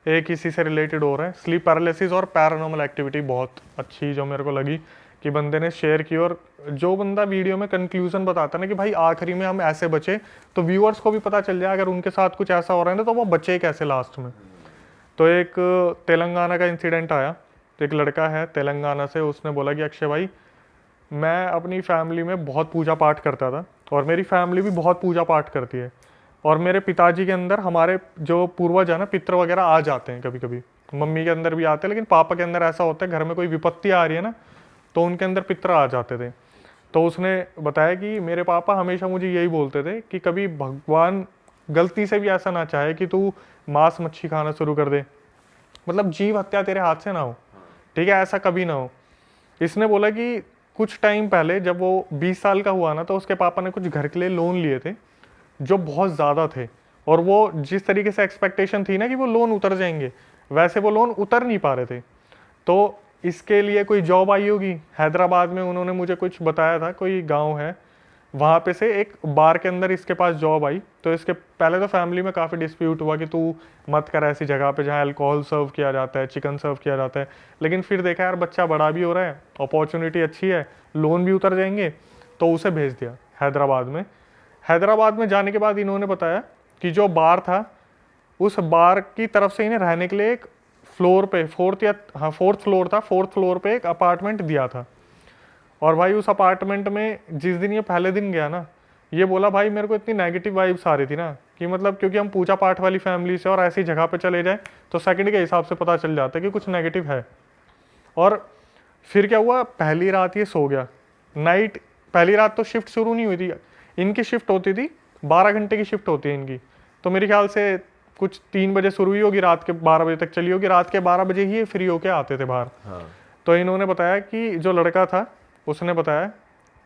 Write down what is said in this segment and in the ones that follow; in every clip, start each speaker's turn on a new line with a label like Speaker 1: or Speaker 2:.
Speaker 1: एक इसी से रिलेटेड हो रहा है, स्लीप पैरालिसिस और पैरानॉर्मल एक्टिविटी बहुत अच्छी जो मेरे को लगी कि बंदे ने शेयर की। और जो बंदा वीडियो में कंक्लूजन बताता है ना कि भाई आखिरी में हम ऐसे बचे, तो व्यूअर्स को भी पता चल जाए अगर उनके साथ कुछ ऐसा हो रहा है ना तो वो बचे कैसे लास्ट में। तो एक तेलंगाना का इंसिडेंट आया, तो एक लड़का है तेलंगाना से, उसने बोला कि अक्षय भाई मैं अपनी फैमिली में बहुत पूजा पाठ करता था और मेरी फैमिली भी बहुत पूजा पाठ करती है, और मेरे पिताजी के अंदर हमारे जो पूर्वज है ना पितर वगैरह आ जाते हैं कभी कभी, मम्मी के अंदर भी आते हैं, लेकिन पापा के अंदर ऐसा होता है घर में कोई विपत्ति आ रही है ना तो उनके अंदर पितर आ जाते थे। तो उसने बताया कि मेरे पापा हमेशा मुझे यही बोलते थे कि कभी भगवान गलती से भी ऐसा ना चाहे कि तू मांस मच्छी खाना शुरू कर दे, मतलब जीव हत्या तेरे हाथ से ना हो, ठीक है, ऐसा कभी ना हो। इसने बोला कि कुछ टाइम पहले जब वो 20 साल का हुआ ना तो उसके पापा ने कुछ घर के लिए लोन लिए थे जो बहुत ज़्यादा थे, और वो जिस तरीके से एक्सपेक्टेशन थी ना कि वो लोन उतर जाएंगे, वैसे वो लोन उतर नहीं पा रहे थे। तो इसके लिए कोई जॉब आई होगी हैदराबाद में, उन्होंने मुझे कुछ बताया था, कोई गांव है वहाँ पे से एक बार के अंदर इसके पास जॉब आई। तो इसके पहले तो फैमिली में काफ़ी डिस्प्यूट हुआ कि तू मत कर ऐसी जगह पे जहाँ अल्कोहल सर्व किया जाता है, चिकन सर्व किया जाता है, लेकिन फिर देखा यार बच्चा बड़ा भी हो रहा है, अपॉर्चुनिटी अच्छी है, लोन भी उतर जाएंगे, तो उसे भेज दिया हैदराबाद में। हैदराबाद में जाने के बाद इन्होंने बताया कि जो बार था उस बार की तरफ से इन्हें रहने के लिए एक फ्लोर पे फोर्थ फ्लोर था, फोर्थ फ्लोर पे एक अपार्टमेंट दिया था। और भाई उस अपार्टमेंट में जिस दिन ये पहले दिन गया ना, ये बोला भाई मेरे को इतनी नेगेटिव वाइब्स आ रही थी ना कि मतलब क्योंकि हम पूजा पाठ वाली फैमिली से और ऐसी जगह पे चले जाए तो सेकंड के हिसाब से पता चल जाता है कि कुछ नेगेटिव है। और फिर क्या हुआ, पहली रात ये सो गया, नाइट पहली रात तो शिफ्ट शुरू नहीं हुई थी, इनकी शिफ्ट होती थी 12 घंटे की शिफ्ट होती है इनकी, तो मेरे ख्याल से कुछ 3 बजे शुरू हुई होगी, रात के 12 बजे तक चली होगी, रात के 12 बजे ही फ्री होके आते थे बाहर। हाँ। तो इन्होंने बताया कि जो लड़का था उसने बताया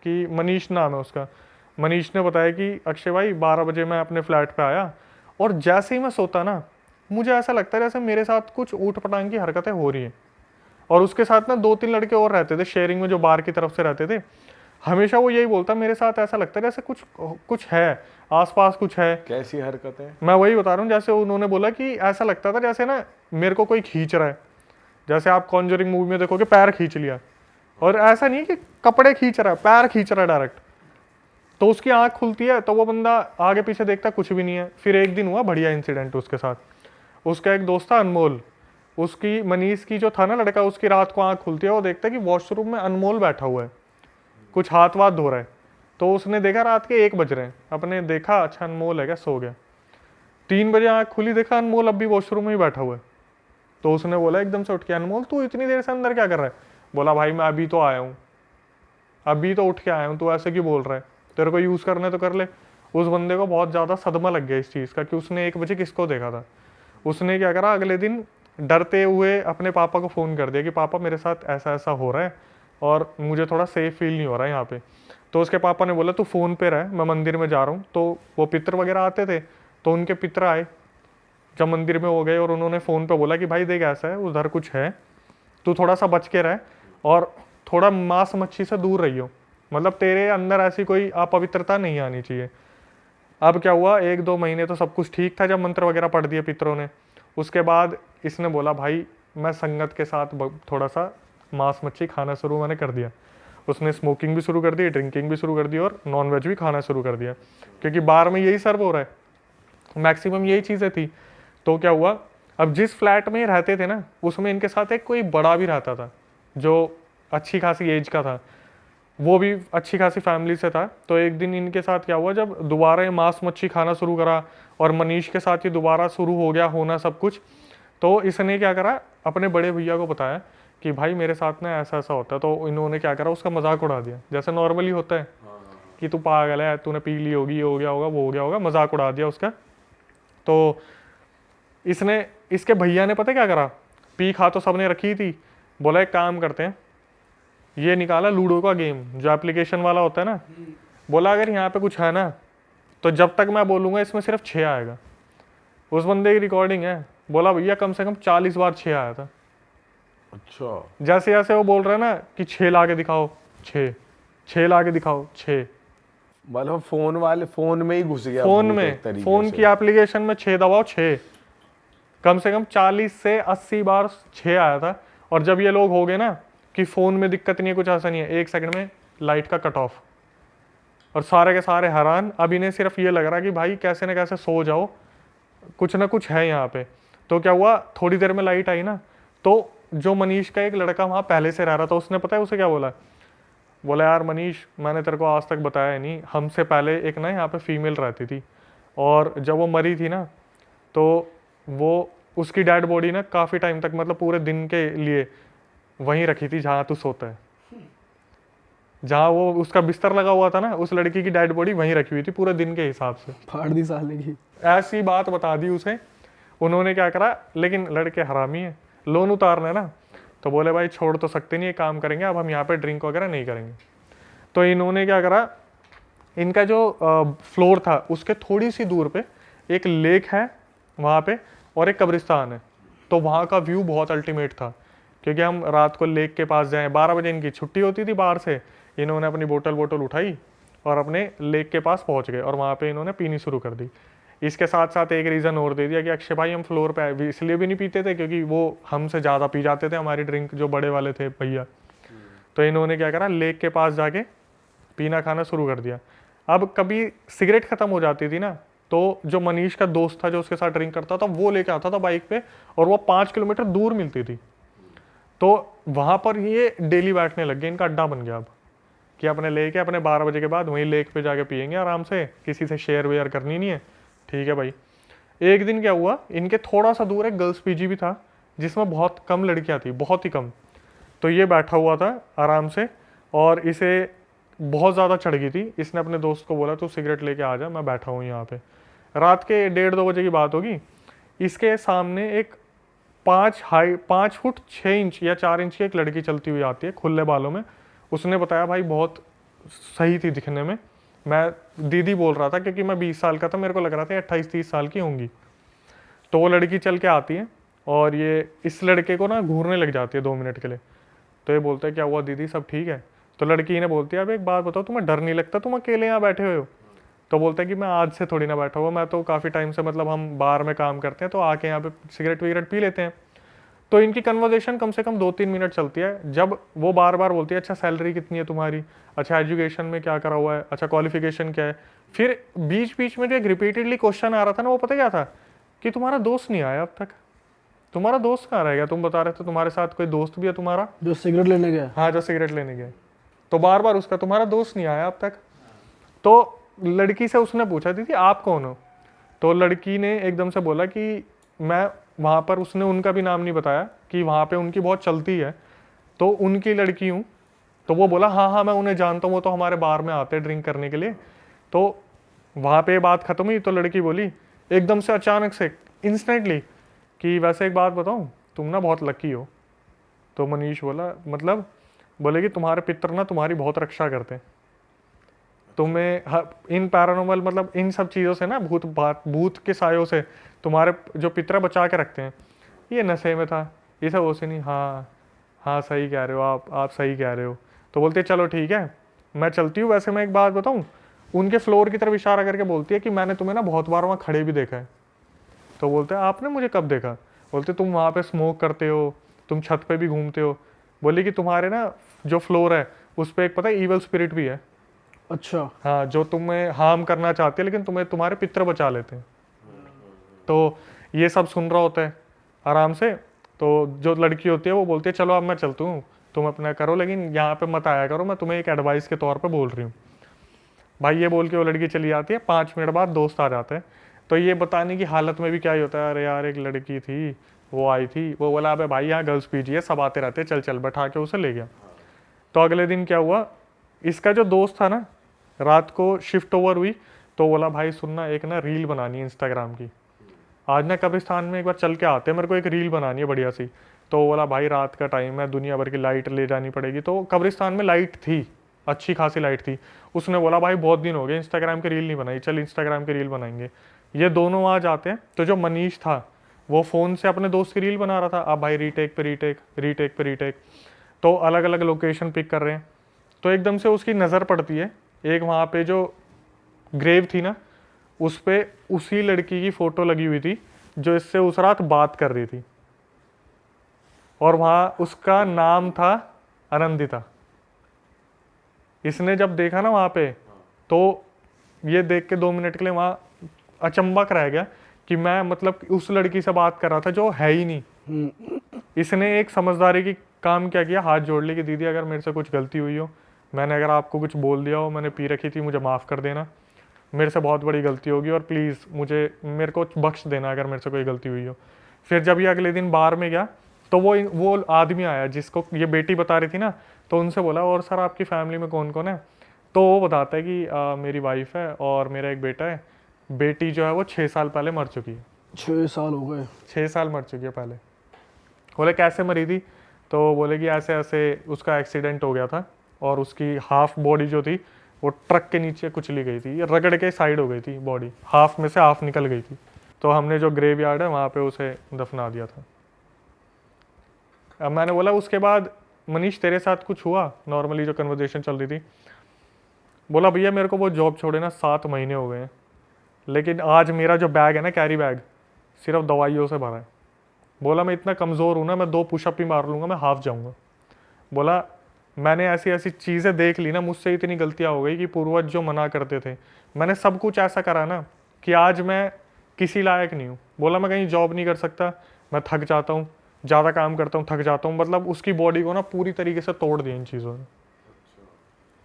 Speaker 1: कि मनीष नाम है उसका, मनीष ने बताया कि अक्षय भाई 12 बजे मैं अपने फ्लैट पे आया और जैसे ही मैं सोता ना मुझे ऐसा लगता है जैसे मेरे साथ कुछ ऊट पटांग की हरकतें हो रही हैं। और उसके साथ ना 2-3 लड़के और रहते थे शेयरिंग में जो बाहर की तरफ से रहते थे, हमेशा वो यही बोलता मेरे साथ ऐसा लगता है जैसे कुछ कुछ है आसपास, कुछ है।
Speaker 2: कैसी हरकत है?
Speaker 1: मैं वही बता रहा हूँ, जैसे उन्होंने बोला कि ऐसा लगता था जैसे ना मेरे को कोई खींच रहा है, जैसे आप कॉन्जरिंग मूवी में देखोगे पैर खींच लिया, और ऐसा नहीं कि कपड़े खींच रहा है, पैर खींच रहा है डायरेक्ट। तो उसकी आंख खुलती है तो वो बंदा आगे पीछे देखता कुछ भी नहीं है। फिर एक दिन हुआ बढ़िया इंसिडेंट उसके साथ, उसका एक दोस्त था अनमोल, उसकी मनीष की जो था ना लड़का, उसकी रात को आंख खुलती है, वो देखता है कि वॉशरूम में अनमोल बैठा हुआ है, कुछ हाथ वाथ धो रहा है। तो उसने देखा रात के 1 बज रहे हैं, अपने देखा अच्छा अनमोल है क्या, सो गया। 3 बजे आंख खुली, देखा अनमोल अब भी वॉशरूम में ही बैठा हुआ है। तो उसने बोला एकदम से उठ के, अनमोल तू इतनी देर से अंदर क्या कर रहा है? बोला भाई मैं अभी तो आया हूँ, अभी तो उठ के आया हूँ, तू ऐसे क्यों बोल रहा है, तेरे को यूज़ करने तो कर ले। उस बंदे को बहुत ज़्यादा सदमा लग गया इस चीज़ का कि उसने 1 बजे किसको देखा था। उसने क्या करा, अगले दिन डरते हुए अपने पापा को फ़ोन कर दिया कि पापा मेरे साथ ऐसा ऐसा हो रहा है और मुझे थोड़ा सेफ फील नहीं हो रहा है यहाँ पे। तो उसके पापा ने बोला तू फ़ोन पे रह, मैं मंदिर में जा रहा हूँ। तो वो पितर वगैरह आते थे, तो उनके पितर आए जब मंदिर में हो गए, और उन्होंने फ़ोन पे बोला कि भाई देख ऐसा है, उधर कुछ है, तू थोड़ा सा बच के रह और थोड़ा मांस मच्छी से दूर रहियो, मतलब तेरे अंदर ऐसी कोई अपवित्रता नहीं आनी चाहिए। अब क्या हुआ, 1-2 महीने तो सब कुछ ठीक था जब मंत्र वगैरह पढ़ दिए पितरों ने। उसके बाद इसने बोला भाई मैं संगत के साथ थोड़ा सा मांस मच्छी खाना शुरू मैंने कर दिया। उसने स्मोकिंग भी शुरू कर दी, ड्रिंकिंग भी शुरू कर दी और नॉनवेज भी खाना शुरू कर दिया, क्योंकि बार में यही सर्व हो रहा है, मैक्सिमम यही चीज़ें थी। तो क्या हुआ, अब जिस फ्लैट में रहते थे ना उसमें इनके साथ एक कोई बड़ा भी रहता था जो अच्छी खासी एज का था, वो भी अच्छी खासी फैमिली से था। तो एक दिन इनके साथ क्या हुआ, जब दोबारा ये मांस मच्छी खाना शुरू करा और मनीष के साथ ही दोबारा शुरू हो गया होना सब कुछ, तो इसने क्या करा, अपने बड़े भैया को बताया कि भाई मेरे साथ ना ऐसा ऐसा होता है। तो इन्होंने क्या करा, उसका मजाक उड़ा दिया, जैसे नॉर्मली होता है कि तू पागल है, तूने पी ली होगी, ये हो गया होगा, वो हो गया होगा, मजाक उड़ा दिया उसका। तो इसने, इसके भैया ने पता क्या करा, पी खा तो सबने रखी थी, बोला एक काम करते हैं, ये निकाला लूडो का गेम जो एप्लीकेशन वाला होता है ना, बोला अगर यहाँ पे कुछ है ना तो जब तक मैं बोलूँगा इसमें सिर्फ 6 आएगा। उस बंदे की रिकॉर्डिंग है, बोला भैया कम से कम 40 बार 6 आया था।
Speaker 2: अच्छा,
Speaker 1: जैसे जैसे वो बोल रहा है ना कि 6 ला के दिखाओ, 6 ला के दिखाओ, 6,
Speaker 2: मतलब फोन में ही घुस गया
Speaker 1: फोन
Speaker 2: भूत
Speaker 1: में,
Speaker 2: एक तरीके
Speaker 1: फोन
Speaker 2: से।
Speaker 1: की एप्लीकेशन में 6 दबाओ 6। कम से कम 40 से 80 बार 6 आया था। और जब ये लोग हो गए ना कि फ़ोन में दिक्कत नहीं है, कुछ ऐसा नहीं है, 1 सेकंड में लाइट का कट ऑफ, और सारे के सारे हैरान। अब इन्हें सिर्फ ये लग रहा कि भाई कैसे ना कैसे सो जाओ, कुछ ना कुछ है यहाँ पे। तो क्या हुआ, थोड़ी देर में लाइट आई ना, तो जो मनीष का एक लड़का वहाँ पहले से रह रहा था, उसने पता है उसे क्या बोला, बोला यार मनीष, मैंने तेरे को आज तक बताया नहीं, हमसे पहले एक ना यहाँ पे फीमेल रहती थी, और जब वो मरी थी ना, तो वो उसकी डेड बॉडी ना काफ़ी टाइम तक, मतलब पूरे दिन के लिए वहीं रखी थी जहाँ तू सोता है, जहाँ वो उसका बिस्तर लगा हुआ था ना, उस लड़की की डेड बॉडी वहीं रखी हुई थी पूरे दिन के हिसाब से।
Speaker 3: फाड़ दी साले की।
Speaker 1: ऐसी बात बता दी उसे। उन्होंने क्या करा, लेकिन लड़के हरामी है, लोन उतारना है ना, तो बोले भाई छोड़ तो सकते नहीं, एक काम करेंगे, अब हम यहाँ पे ड्रिंक वगैरह नहीं करेंगे। तो इन्होंने क्या करा, इनका जो फ्लोर था उसके थोड़ी सी दूर पे एक लेक है वहाँ पे, और एक कब्रिस्तान है। तो वहाँ का व्यू बहुत अल्टीमेट था, क्योंकि हम रात को लेक के पास जाएं, 12 बजे इनकी छुट्टी होती थी बाहर से, इन्होंने अपनी बोतल उठाई और अपने लेक के पास पहुँच गए, और वहाँ पे इन्होंने पीनी शुरू कर दी। इसके साथ साथ एक रीज़न और दे दिया कि अक्षय भाई हम फ्लोर पे इसलिए भी नहीं पीते थे क्योंकि वो हमसे ज़्यादा पी जाते थे, हमारी ड्रिंक जो बड़े वाले थे भैया। तो इन्होंने क्या करा, लेक के पास जाके पीना खाना शुरू कर दिया। अब कभी सिगरेट ख़त्म हो जाती थी ना, तो जो मनीष का दोस्त था जो उसके साथ ड्रिंक करता था, वो लेके आता था बाइक पे, और वो 5 किलोमीटर दूर मिलती थी। तो वहाँ पर ये डेली बैठने लग गए, इनका अड्डा बन गया अब, कि अपने लेके अपने 12 बजे के बाद वहीं लेक पे जाके पियेंगे आराम से, किसी से शेयर वेयर करनी नहीं है, ठीक है भाई। एक दिन क्या हुआ, इनके थोड़ा सा दूर एक गर्ल्स पीजी भी था जिसमें बहुत कम लड़कियां थी, बहुत ही कम। तो ये बैठा हुआ था आराम से, और इसे बहुत ज़्यादा चढ़ गई थी। इसने अपने दोस्त को बोला तू सिगरेट लेके आ जा, मैं बैठा हूँ यहाँ पे। रात के 1:30-2 बजे की बात होगी। इसके सामने एक 5 फुट 6 इंच या 4 इंच की एक लड़की चलती हुई आती है खुले बालों में। उसने बताया भाई बहुत सही थी दिखने में, मैं दीदी बोल रहा था क्योंकि मैं 20 साल का था, मेरे को लग रहा था 28-30 साल की होंगी। तो वो लड़की चल के आती है और ये इस लड़के को ना घूरने लग जाती है 2 मिनट के लिए। तो ये बोलता है क्या हुआ दीदी, सब ठीक है? तो लड़की ने बोलती है अब एक बात बताओ, तुम्हें डर नहीं लगता, तुम अकेले यहाँ बैठे हुए हो? तो बोलता है कि मैं आज से थोड़ी ना बैठा हुआ, मैं तो काफ़ी टाइम से, मतलब हम बार में काम करते हैं तो आके यहाँ पे सिगरेट विगरेट पी लेते हैं। तो इनकी कन्वर्जेशन कम से कम 2-3 मिनट चलती है, जब वो बार बार बोलती है अच्छा सैलरी कितनी है तुम्हारी, अच्छा एजुकेशन में क्या करा हुआ है, अच्छा क्वालिफिकेशन क्या है। फिर बीच बीच में जो एक रिपीटेडली क्वेश्चन आ रहा था ना, वो पता क्या था, कि तुम्हारा दोस्त नहीं आया अब तक, तुम्हारा दोस्त कहाँ रह गया? तुम बता रहे थे तुम्हारे साथ कोई दोस्त भी है तुम्हारा,
Speaker 3: जो सिगरेट लेने गया।
Speaker 1: हाँ जो सिगरेट लेने गए। तो बार बार उसका तुम्हारा दोस्त नहीं आया अब तक। तो लड़की से उसने पूछा थी आप कौन हो? तो लड़की ने एकदम से बोला कि मैं वहाँ पर, उसने उनका भी नाम नहीं बताया कि वहाँ पे उनकी बहुत चलती है तो उनकी लड़की हूँ। तो वो बोला हाँ हाँ मैं उन्हें जानता हूँ, वो तो हमारे बार में आते हैं ड्रिंक करने के लिए। तो वहाँ पे बात खत्म हुई। तो लड़की बोली एकदम से अचानक से इंस्टेंटली कि वैसे एक बात बताऊँ, तुम ना बहुत लकी हो। तो मनीष बोला मतलब? बोले कि तुम्हारे पितर ना तुम्हारी बहुत रक्षा करते हैं, तुम्हें इन पैरानॉर्मल मतलब इन सब चीज़ों से ना, भूत के सायों से तुम्हारे जो पितर बचा के रखते हैं। ये नशे में था, ये सब वो से नहीं। हाँ हाँ सही कह रहे हो आप सही कह रहे हो। तो बोलते चलो ठीक है मैं चलती हूँ। वैसे मैं एक बात बताऊँ, उनके फ्लोर की तरफ इशारा करके बोलती है कि मैंने तुम्हें ना बहुत बार वहाँ खड़े भी देखा है। तो बोलते हैं आपने मुझे कब देखा? बोलते तुम वहाँ पे स्मोक करते हो, तुम छत पे भी घूमते हो। बोले कि तुम्हारे ना जो फ्लोर है उस पर एक पता है ईवल स्पिरिट भी है।
Speaker 3: अच्छा।
Speaker 1: हाँ, जो तुम्हें हार्म करना चाहती है लेकिन तुम्हें तुम्हारे पितर बचा लेते हैं। तो ये सब सुन रहा होता है आराम से। तो जो लड़की होती है वो बोलती है चलो अब मैं चलती हूँ, तुम अपना करो लेकिन यहाँ पे मत आया करो, मैं तुम्हें एक एडवाइस के तौर पे बोल रही हूँ। भाई ये बोल के वो लड़की चली जाती है। 5 मिनट बाद दोस्त आ जाते हैं। तो ये बताने की हालत में भी क्या ही होता है, अरे यार एक लड़की थी वो आई थी, वो बोला अबे भाई यहाँ गर्ल्स पीजी है, सब आते रहते, चल चल, बैठा के उसे ले गया। तो अगले दिन क्या हुआ, इसका जो दोस्त था ना, रात को शिफ्ट ओवर हुई तो बोला भाई सुनना, एक ना रील बनानी है इंस्टाग्राम की, आज ना कब्रिस्तान में एक बार चल के आते हैं, मेरे को एक रील बनानी है बढ़िया सी। तो बोला भाई रात का टाइम है, दुनिया भर की लाइट ले जानी पड़ेगी। तो कब्रिस्तान में लाइट थी, अच्छी खासी लाइट थी। उसने बोला भाई बहुत दिन हो गए इंस्टाग्राम की रील नहीं बनाई, चल इंस्टाग्राम की रील बनाएंगे। ये दोनों आ जाते हैं। तो जो मनीष था वो फ़ोन से अपने दोस्त की रील बना रहा था। अब भाई रीटेक पे रीटेक, रीटेक पे रीटेक, तो अलग अलग लोकेशन पिक कर रहे हैं। तो एकदम से उसकी नज़र पड़ती है एक वहाँ पे जो ग्रेव थी ना, उस पर उसी लड़की की फ़ोटो लगी हुई थी जो इससे उस रात बात कर रही थी, और वहाँ उसका नाम था आनंदिता। इसने जब देखा ना वहाँ पे, तो ये देख के 2 मिनट के लिए वहाँ अचंबक रह गया कि मैं मतलब उस लड़की से बात कर रहा था जो है ही नहीं। इसने एक समझदारी की काम क्या किया, हाथ जोड़ ली कि दीदी अगर मेरे से कुछ गलती हुई हो, मैंने अगर आपको कुछ बोल दिया हो, मैंने पी रखी थी, मुझे माफ़ कर देना, मेरे से बहुत बड़ी गलती होगी, और प्लीज़ मेरे को बख्श देना अगर मेरे से कोई गलती हुई हो। फिर जब ये अगले दिन बार में गया, तो वो आदमी आया जिसको ये बेटी बता रही थी ना, तो उनसे बोला और सर आपकी फैमिली में कौन कौन है? तो वो बताता है कि मेरी वाइफ है और मेरा एक बेटा है, बेटी जो है वो 6 साल पहले मर चुकी है।
Speaker 3: 6 साल हो गए?
Speaker 1: 6 साल मर चुकी है पहले। बोले कैसे मरी थी? तो बोले कि ऐसे ऐसे उसका एक्सीडेंट हो गया था, और उसकी हाफ बॉडी जो थी वो ट्रक के नीचे कुचली गई थी, रगड़ के साइड हो गई थी बॉडी, हाफ में से हाफ निकल गई थी। तो हमने जो ग्रेव यार्ड है वहाँ पे उसे दफना दिया था। अब मैंने बोला उसके बाद मनीष तेरे साथ कुछ हुआ? नॉर्मली जो कन्वर्सेशन चल रही थी। बोला भैया मेरे को वो जॉब छोड़े ना 7 महीने हो गए हैं, लेकिन आज मेरा जो बैग है ना, कैरी बैग, सिर्फ दवाइयों से भरा है। बोला मैं इतना कमज़ोर हूँ ना, मैं 2 पुशअप ही मार लूँगा, मैं हाफ जाऊँगा। बोला मैंने ऐसी ऐसी चीज़ें देख ली ना, मुझसे इतनी गलतियाँ हो गई कि पूर्वज जो मना करते थे, मैंने सब कुछ ऐसा करा ना कि आज मैं किसी लायक नहीं हूँ। बोला मैं कहीं जॉब नहीं कर सकता, मैं थक जाता हूँ, ज़्यादा काम करता हूँ, थक जाता हूँ। मतलब उसकी बॉडी को ना पूरी तरीके से तोड़ दिया इन चीज़ों ने,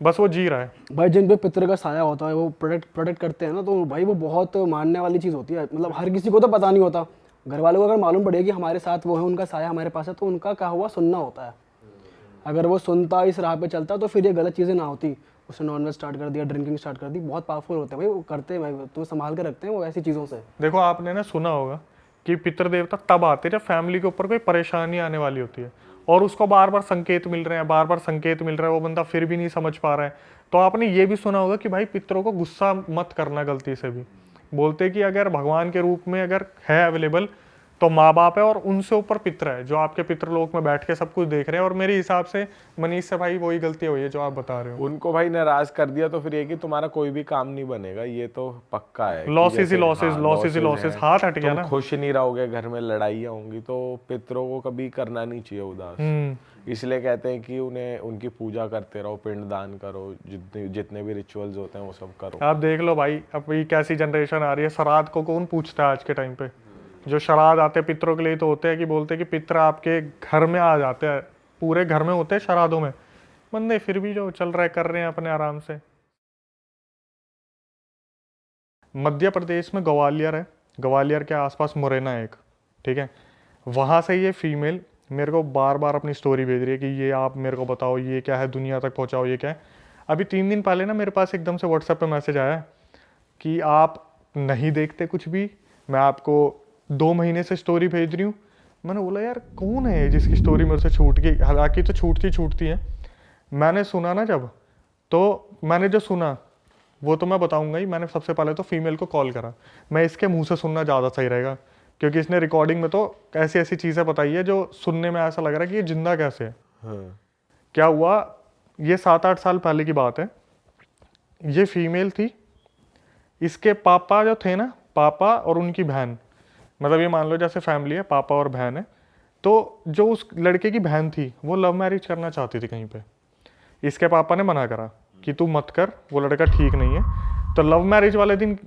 Speaker 1: बस वो जी रहा है।
Speaker 3: भाई जिन पे पितर का साया होता है वो प्रोटेक्ट करते हैं ना, तो भाई वो बहुत मानने वाली चीज़ होती है। मतलब हर किसी को तो पता नहीं होता, घर वालों को अगर मालूम पड़ेगा कि हमारे साथ वो है, उनका साया हमारे पास है, तो उनका कहा हुआ सुनना होता है। अगर वो सुनता, इस राह पे चलता, तो फिर ये गलत चीज़ें ना होती। उसने नॉनवेज स्टार्ट कर दिया, ड्रिंकिंग स्टार्ट कर दी। बहुत पावरफुल होते हैं भाई, वो करते हैं भाई, तो संभाल के रखते हैं वो ऐसी चीज़ों से।
Speaker 1: देखो आपने ना सुना होगा कि पितृ देवता तब आते हैं जब फैमिली के ऊपर कोई परेशानी आने वाली होती है, और उसको बार बार संकेत मिल रहे हैं, बार बार संकेत मिल रहा है, वो बंदा फिर भी नहीं समझ पा रहा है। तो आपने ये भी सुना होगा कि भाई पितरों को गुस्सा मत करना गलती से भी। बोलते कि अगर भगवान के रूप में अगर है अवेलेबल, तो माँ बाप है, और उनसे ऊपर पितर है जो आपके पितृलोक में बैठ के सब कुछ देख रहे हैं। और मेरे हिसाब से मनीष से भाई वही गलती हुई है जो आप बता रहे हो।
Speaker 2: उनको भाई नाराज कर दिया तो फिर ये कि तुम्हारा कोई भी काम नहीं बनेगा, ये तो पक्का है।
Speaker 1: लॉसेस ही लॉसेस, लॉसेस ही लॉसेस, हाथ हट गया
Speaker 2: तुम
Speaker 1: ना।
Speaker 2: खुश नहीं रहोगे, घर में लड़ाइयाँ होंगी, तो पितरों को कभी करना नहीं चाहिए उदास। इसलिए कहते हैं कि उन्हें उनकी पूजा करते रहो, पिंड दान करो, जितने भी रिचुअल्स होते हैं वो सब करो।
Speaker 1: आप देख लो भाई अब ये कैसी जनरेशन आ रही है, श्राद्ध को कौन पूछता है आज के टाइम पे? जो श्राद्ध आते हैं पितरों के लिए तो होते हैं कि बोलते हैं कि पितर आपके घर में आ जाते हैं, पूरे घर में होते हैं श्राद्धों में। बंदे फिर भी जो चल रहा है कर रहे हैं अपने आराम से। मध्य प्रदेश में ग्वालियर है, ग्वालियर के आसपास मुरैना है एक, ठीक है, वहाँ से ये फीमेल मेरे को बार बार अपनी स्टोरी भेज रही है कि ये आप मेरे को बताओ ये क्या है, दुनिया तक पहुँचाओ ये क्या है। अभी 3 दिन पहले ना मेरे पास एकदम से व्हाट्सएप पे मैसेज आया कि आप नहीं देखते कुछ भी, मैं आपको 2 महीने से स्टोरी भेज रही हूँ। मैंने बोला यार कौन है जिसकी स्टोरी मेरे से छूट गई? हालांकि तो छूटती है। मैंने सुना ना जब, तो मैंने जो सुना वो तो मैं बताऊंगा ही। मैंने सबसे पहले तो फीमेल को कॉल करा, मैं इसके मुंह से सुनना ज़्यादा सही रहेगा, क्योंकि इसने रिकॉर्डिंग में तो ऐसी ऐसी चीज़ें बताई है जो सुनने में ऐसा लग रहा है कि ये जिंदा कैसे है।
Speaker 2: हाँ।
Speaker 1: क्या हुआ, ये 7-8 साल पहले की बात है। ये फीमेल थी, इसके पापा जो थे ना, पापा और उनकी बहन, मतलब ये मान लो जैसे फैमिली है, पापा और बहन है, तो जो उस लड़के की बहन थी वो लव मैरिज करना चाहती थी कहीं पे। इसके पापा ने मना करा कि तू मत कर, वो लड़का ठीक नहीं है। तो लव मैरिज वाले दिन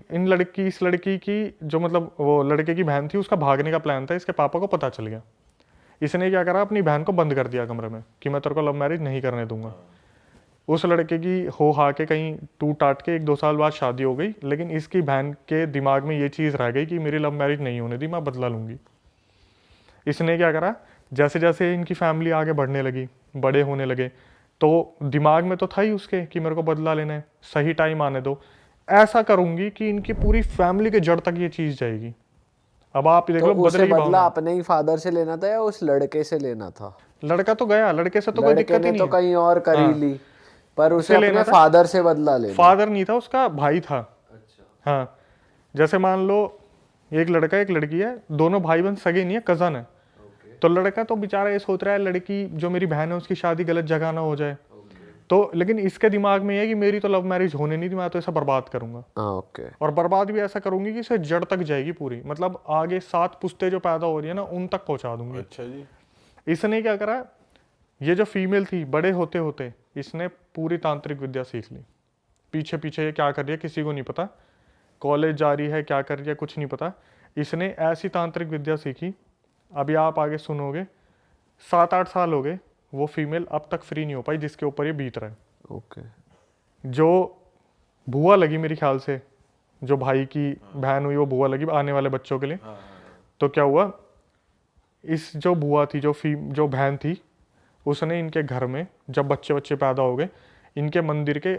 Speaker 1: इस लड़की की जो मतलब वो लड़के की बहन थी, उसका भागने का प्लान था। इसके पापा को पता चल गया, इसने क्या करा, अपनी बहन को बंद कर दिया कमरे में कि मैं तेरे को लव मैरिज नहीं करने दूंगा। उस लड़के की हो हा के कहीं टूट टाट के 1-2 साल बाद शादी हो गई, लेकिन इसकी बहन के दिमाग में ये चीज़ रह गई कि मेरी लव मैरिज नहीं होने दी, मैं बदला लूँगी। इसने क्या करा, जैसे जैसे इनकी फैमिली आगे बढ़ने लगी, बड़े होने लगे, तो दिमाग में तो था ही उसके कि मेरे को बदला लेना है, सही टाइम आने दो, ऐसा करूँगी कि इनकी पूरी फैमिली के जड़ तक ये चीज़ जाएगी। अब आप देख लो,
Speaker 4: तो उसे
Speaker 1: बदलेगी
Speaker 4: बदला
Speaker 1: भावना।
Speaker 4: अपने ही फादर से लेना था या उस लड़के से लेना था?
Speaker 1: लड़का तो गया, लड़के से तो कोई
Speaker 4: लड़के
Speaker 1: दिक्कत
Speaker 4: ने
Speaker 1: ही नहीं
Speaker 4: तो
Speaker 1: है।
Speaker 4: कहीं और कर ही ली, पर उसे
Speaker 1: लेना
Speaker 4: अपने
Speaker 1: था।
Speaker 4: फादर से बदला लेना।
Speaker 1: फादर नहीं था, उसका भाई था। अच्छा। हाँ, जैसे मान लो एक लड़का एक लड़की है, दोनों भाई बहन सगे नहीं है, कजन है। तो लड़का तो बेचारा ये सोच रहा है लड़की जो मेरी बहन है उसकी शादी गलत जगह ना हो जाए, तो लेकिन इसके दिमाग में ये है कि मेरी तो लव मैरिज होने नहीं थी, मैं तो ऐसा बर्बाद करूंगा,
Speaker 4: हाँ ओके।
Speaker 1: और बर्बाद भी ऐसा करूंगी कि इसे जड़ तक जाएगी पूरी, मतलब आगे 7 पुश्ते जो पैदा हो रही है ना उन तक पहुंचा दूंगी।
Speaker 2: अच्छा जी।
Speaker 1: इसने क्या करा, ये जो फीमेल थी बड़े होते होते इसने पूरी तांत्रिक विद्या सीख ली। पीछे पीछे ये क्या कर रही है किसी को नहीं पता, कॉलेज जा रही है क्या कर रही है कुछ नहीं पता, इसने ऐसी तांत्रिक विद्या सीखी, अभी आप आगे सुनोगे, 7-8 साल हो गए वो फीमेल अब तक फ्री नहीं हो पाई जिसके ऊपर ये बीत रहा है।
Speaker 4: ओके।
Speaker 1: जो बुआ लगी मेरे ख्याल से, जो भाई की बहन हुई वो बुआ लगी आने वाले बच्चों के लिए। तो क्या हुआ, इस जो बुआ थी जो बहन थी उसने इनके घर में जब बच्चे पैदा हो गए, इनके मंदिर के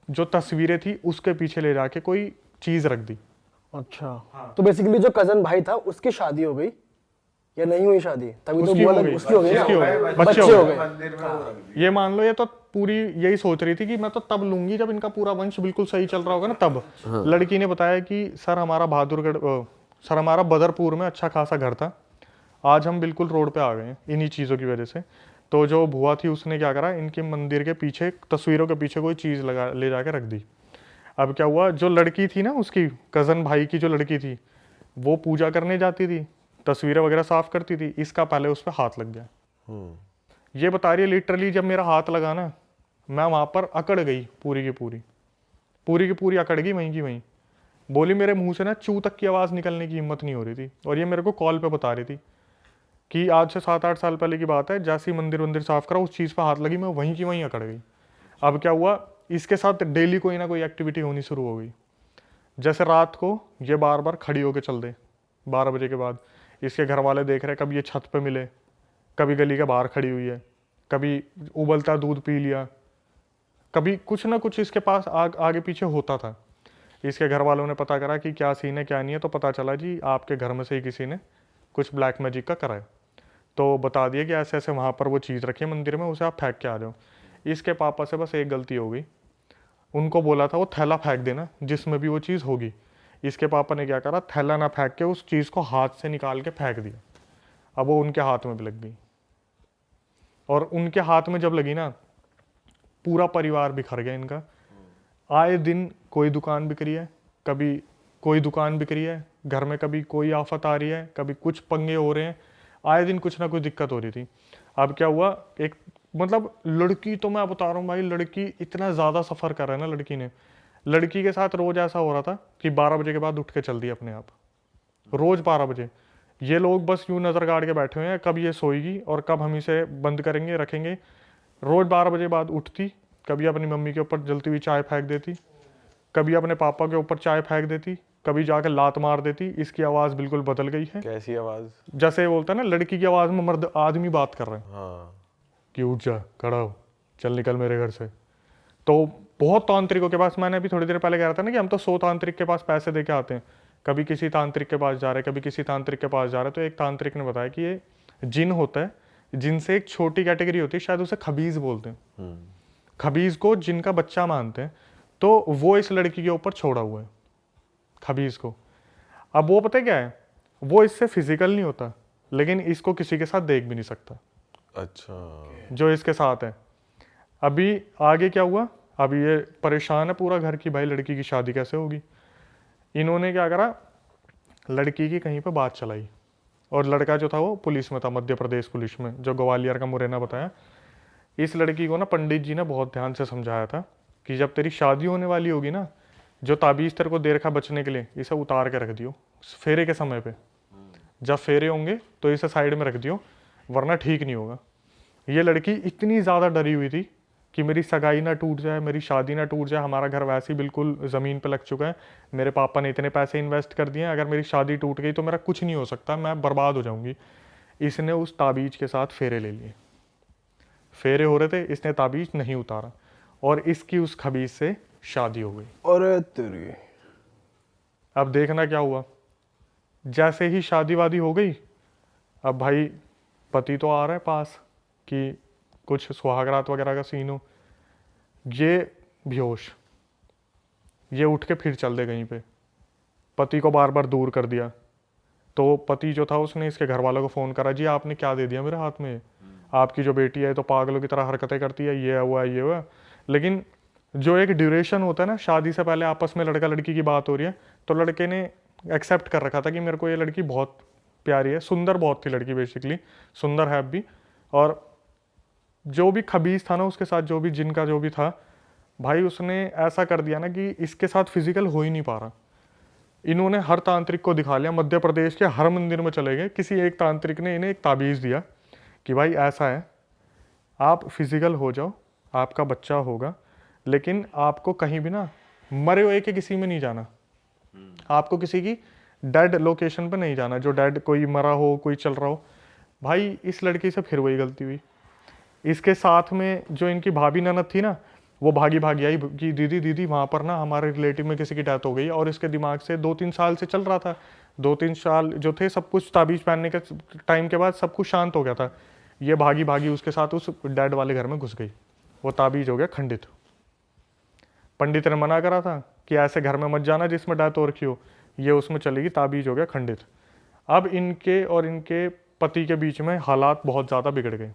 Speaker 1: जो तस्वीरें थी उसके पीछे ले जाके कोई चीज रख दी।
Speaker 3: अच्छा। तो बेसिकली जो कजन भाई था उसकी शादी हो गई या नहीं हुई शादी, तभी तो बुआ लगी, उसकी हो गई
Speaker 1: उसकी हो
Speaker 3: ना,
Speaker 1: गई,
Speaker 3: बच्चे हो गए।
Speaker 2: मंदिर में वो रख दी।
Speaker 1: ये मान लो ये तो पूरी यही सोच रही थी कि मैं तो तब लूंगी जब इनका पूरा वंश बिल्कुल सही चल रहा होगा ना तब। लड़की ने बताया कि सर हमारा सर हमारा बदरपुर में अच्छा खासा घर था, आज हम बिल्कुल रोड पे आ गए हैं इन्हीं चीज़ों की वजह से। तो जो बुआ थी उसने क्या करा, इनके मंदिर के पीछे तस्वीरों के पीछे कोई चीज़ ले जाके रख दी। अब क्या हुआ, जो लड़की थी ना उसकी कज़न भाई की जो लड़की थी वो पूजा करने जाती थी, तस्वीरें वगैरह साफ करती थी, इसका पहले उस पर हाथ लग गया। ये बता रही है लिटरली जब मेरा हाथ लगा ना मैं वहाँ पर अकड़ गई, पूरी की पूरी अकड़ गई वहीं की वहीं। बोली मेरे मुंह से ना चू तक की आवाज़ निकलने की हिम्मत नहीं हो रही थी। और ये मेरे को कॉल पे बता रही थी कि आज से 7-8 साल पहले की बात है, जैसे ही मंदिर साफ करा उस चीज़ पर हाथ लगी, मैं वहीं की वहीं अकड़ गई। अब क्या हुआ, इसके साथ डेली कोई ना कोई एक्टिविटी होनी शुरू हो गई। जैसे रात को ये बार बार खड़ी होकर चल दे 12 बजे के बाद, इसके घर वाले देख रहे कभी ये छत पे मिले, कभी गली के बाहर खड़ी हुई है, कभी उबलता दूध पी लिया, कभी कुछ ना कुछ इसके पास आगे पीछे होता था। इसके घर वालों ने पता करा कि क्या सीन है क्या नहीं है, तो पता चला जी आपके घर में से ही किसी ने कुछ ब्लैक मैजिक का करा है। तो बता दिया कि ऐसे ऐसे वहाँ पर वो चीज़ रखी है मंदिर में, उसे आप फेंक के आ जाओ। इसके पापा से बस एक गलती हो गई, उनको बोला था वो थैला फेंक देना जिसमें भी वो चीज़ होगी। इसके पापा ने क्या करा, थैला ना फेंक के उस चीज़ को हाथ से निकाल के फेंक दिया। अब वो उनके हाथ में भी लग गई, और उनके हाथ में जब लगी ना पूरा परिवार बिखर गया इनका। आए दिन कोई दुकान बिक रही है, कभी कोई दुकान बिक रही है घर में, कभी कोई आफत आ रही है, कभी कुछ पंगे हो रहे हैं, आए दिन कुछ ना कुछ दिक्कत हो रही थी। अब क्या हुआ, एक मतलब लड़की तो मैं बता रहा हूँ भाई, लड़की इतना ज़्यादा सफ़र कर रहा है ना लड़की के साथ रोज़ ऐसा हो रहा था कि 12 बजे के बाद उठ के चल दी अपने आप, रोज़ 12 बजे। ये लोग बस यूँ नज़र गाड़ के बैठे हुए हैं कब ये सोएगी और कब हम इसे बंद करेंगे रखेंगे। रोज़ 12 बजे बाद उठती, कभी अपनी मम्मी के ऊपर जलती हुई चाय फेंक देती, कभी अपने पापा के ऊपर चाय फेंक देती, कभी जाकर लात मार देती। इसकी आवाज़ बिल्कुल बदल गई है।
Speaker 2: कैसी आवाज़?
Speaker 1: जैसे बोलता है ना लड़की की आवाज़ में मर्द आदमी बात कर रहे हैं।
Speaker 2: हाँ।
Speaker 1: कि उठ जा, खड़ा हो, चल निकल मेरे घर से। तो बहुत तांत्रिकों के पास, मैंने अभी थोड़ी देर पहले कह रहा था ना कि हम तो 100 तांत्रिक के पास पैसे दे के आते हैं, कभी किसी तांत्रिक के पास जा रहे, कभी किसी तांत्रिक के पास जा रहे। तो एक तांत्रिक ने बताया कि ये जिन होता है, जिनसे एक छोटी कैटेगरी होती है, शायद उसे खबीज बोलते हैं, खबीज को जिनका बच्चा मानते हैं, तो वो इस लड़की के ऊपर छोड़ा हुआ है खबीज को। अब वो पता है क्या है, वो इससे फिजिकल नहीं होता, लेकिन इसको किसी के साथ देख भी नहीं सकता।
Speaker 2: अच्छा।
Speaker 1: जो इसके साथ है। अभी आगे क्या हुआ, अभी ये परेशान है पूरा घर की, भाई लड़की की शादी कैसे होगी। इन्होंने क्या करा, लड़की की कहीं पे बात चलाई, और लड़का जो था वो पुलिस में था, मध्य प्रदेश पुलिस में, जो ग्वालियर का मुरैना बताया। इस लड़की को ना पंडित जी ने बहुत ध्यान से समझाया था कि जब तेरी शादी होने वाली होगी ना, जो ताबीज़ तेरे को दे रखा बचने के लिए, इसे उतार के रख दियो फेरे के समय पे। जब फेरे होंगे तो इसे साइड में रख दियो, वरना ठीक नहीं होगा। ये लड़की इतनी ज़्यादा डरी हुई थी कि मेरी सगाई ना टूट जाए, मेरी शादी ना टूट जाए, हमारा घर वैसे ही बिल्कुल ज़मीन पे लग चुका है, मेरे पापा ने इतने पैसे इन्वेस्ट कर दिए हैं, अगर मेरी शादी टूट गई तो मेरा कुछ नहीं हो सकता, मैं बर्बाद हो जाऊंगी। इसने उस ताबीज़ के साथ फेरे ले लिए, फेरे हो रहे थे, इसने ताबीज़ नहीं उतारा, और इसकी उस खबीज से शादी हो गई।
Speaker 3: और तेरी
Speaker 1: अब देखना क्या हुआ, जैसे ही शादी वादी हो गई, अब भाई पति तो आ रहा है पास कि कुछ सुहागरात वगैरह का सीन हो, ये बेहोश, ये उठ के फिर चल दे कहीं पे, पति को बार बार दूर कर दिया। तो पति जो था उसने इसके घर वालों को फ़ोन करा, जी आपने क्या दे दिया मेरे हाथ में। आपकी जो बेटी है तो पागलों की तरह हरकतें करती है, ये हुआ ये हुआ। लेकिन जो एक ड्यूरेशन होता है ना, शादी से पहले आपस में लड़का लड़की की बात हो रही है, तो लड़के ने एक्सेप्ट कर रखा था कि मेरे को ये लड़की बहुत प्यारी है, सुंदर बहुत थी लड़की, बेसिकली सुंदर है अब भी। और जो भी खबीस था ना उसके साथ, जो भी जिनका जो भी था भाई, उसने ऐसा कर दिया ना कि इसके साथ फिजिकल हो ही नहीं पा रहा। इन्होंने हर तांत्रिक को दिखा लिया, मध्य प्रदेश के हर मंदिर में चले गए, किसी एक तांत्रिक ने इन्हें एक ताबीज़ दिया कि भाई ऐसा है, आप फिजिकल हो जाओ, आपका बच्चा होगा, लेकिन आपको कहीं भी ना मरे हुए के किसी में नहीं जाना, आपको किसी की डेड लोकेशन पे नहीं जाना, जो डेड कोई मरा हो, कोई चल रहा हो। भाई इस लड़की से फिर वही गलती हुई। इसके साथ में जो इनकी भाभी ननद थी ना, वो भागी भागी आई कि दीदी दीदी वहाँ पर ना हमारे रिलेटिव में किसी की डेथ हो गई। और इसके दिमाग से 2-3 साल से चल रहा था, 2-3 साल जो थे, सब कुछ ताबीज़ पहनने के टाइम के बाद सब कुछ शांत हो गया था। ये भागी भागी उसके साथ उस डेड वाले घर में घुस गई, वो ताबीज़ हो गया खंडित। पंडित ने मना करा था कि ऐसे घर में मत जाना जिसमें डेथ हो रखी हो, ये उसमें चलेगी, ताबीज़ हो गया खंडित। अब इनके और इनके पति के बीच में हालात बहुत ज़्यादा बिगड़ गए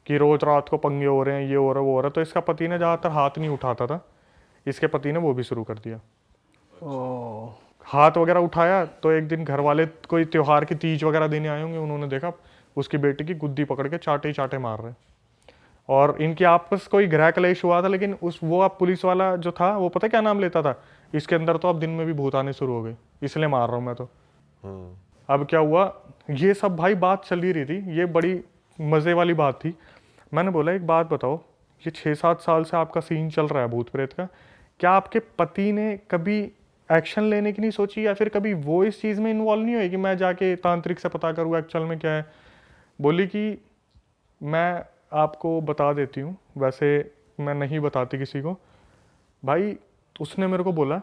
Speaker 1: कि रोज़ रात को पंगे हो रहे हैं, ये हो रहा है वो हो रहा है। तो इसका पति ने ज़्यादातर हाथ नहीं उठाता था, इसके पति ने वो भी शुरू कर दिया। हाथ वगैरह उठाया तो एक दिन घर वाले कोई त्योहार की तीज वगैरह देने आए होंगे, उन्होंने देखा उसकी बेटी की गुद्दी पकड़ के चाटे ही चाटे मार रहे। और इनकी आपस कोई गृह कलेश हुआ था, लेकिन वो अब पुलिस वाला जो था वो पता क्या नाम लेता था, इसके अंदर तो अब दिन में भी भूत आने शुरू हो गए, इसलिए मार रहा हूँ मैं तो। अब क्या हुआ, ये सब भाई बात चल ही रही थी, ये बड़ी मज़े वाली बात थी। मैंने बोला एक बात बताओ, ये 6-7 साल से आपका सीन चल रहा है भूत प्रेत का, क्या आपके पति ने कभी एक्शन लेने की नहीं सोची, या फिर कभी वो इस चीज़ में इन्वॉल्व नहीं हुए कि मैं जाके तांत्रिक से पता करूँ एक्चुअल में क्या है? बोली कि मैं आपको बता देती हूँ, वैसे मैं नहीं बताती किसी को। भाई उसने मेरे को बोला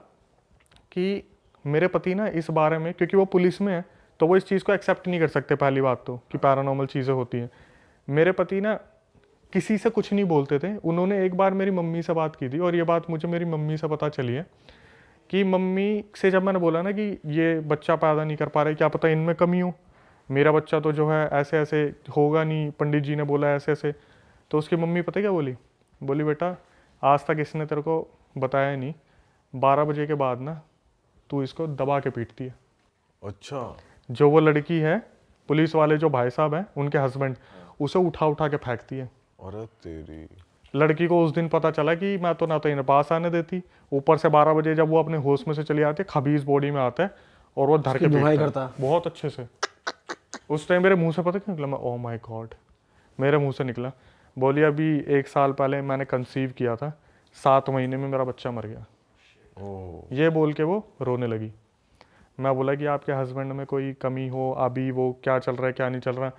Speaker 1: कि मेरे पति ना इस बारे में, क्योंकि वो पुलिस में है तो वो इस चीज़ को एक्सेप्ट नहीं कर सकते, पहली बात तो कि पैरानॉर्मल चीज़ें होती हैं। मेरे पति ना किसी से कुछ नहीं बोलते थे। उन्होंने एक बार मेरी मम्मी से बात की थी, और ये बात मुझे मेरी मम्मी से पता चली है कि मम्मी से जब मैंने बोला ना कि ये बच्चा पैदा नहीं कर पा रहे, क्या पता इनमें कमी हो, मेरा बच्चा तो जो है ऐसे ऐसे होगा नहीं, पंडित जी ने बोला ऐसे ऐसे। तो उसकी मम्मी पता क्या बोली? बोली बेटा आज तक इसने तेरे को बताया नहीं, 12 बजे के बाद ना तू इसको दबा के पीटती है।
Speaker 2: अच्छा।
Speaker 1: जो वो लड़की है, पुलिस वाले जो भाई साहब हैं उनके हस्बैंड, उसे उठा उठा के फेंकती है।
Speaker 2: अरे तेरी।
Speaker 1: लड़की को उस दिन पता चला कि मैं तो ना तो इन्हें पास आने देती, ऊपर से 12 बजे जब वो अपने होश में से चली आती है, खबीज बॉडी में आता है और वो धर के
Speaker 3: धुनाई
Speaker 1: पीटता
Speaker 3: करता
Speaker 1: है बहुत अच्छे से। उस टाइम मेरे मुंह से पता क्या निकला? मैं ओ माय गॉड, मेरे मुंह से निकला। बोली अभी 1 साल पहले मैंने कंसीव किया था, 7 महीने में मेरा बच्चा मर गया।
Speaker 2: ओह।
Speaker 1: ये बोल के वो रोने लगी। मैं बोला कि आपके हस्बैंड में कोई कमी हो, अभी वो क्या चल रहा है क्या नहीं चल रहा।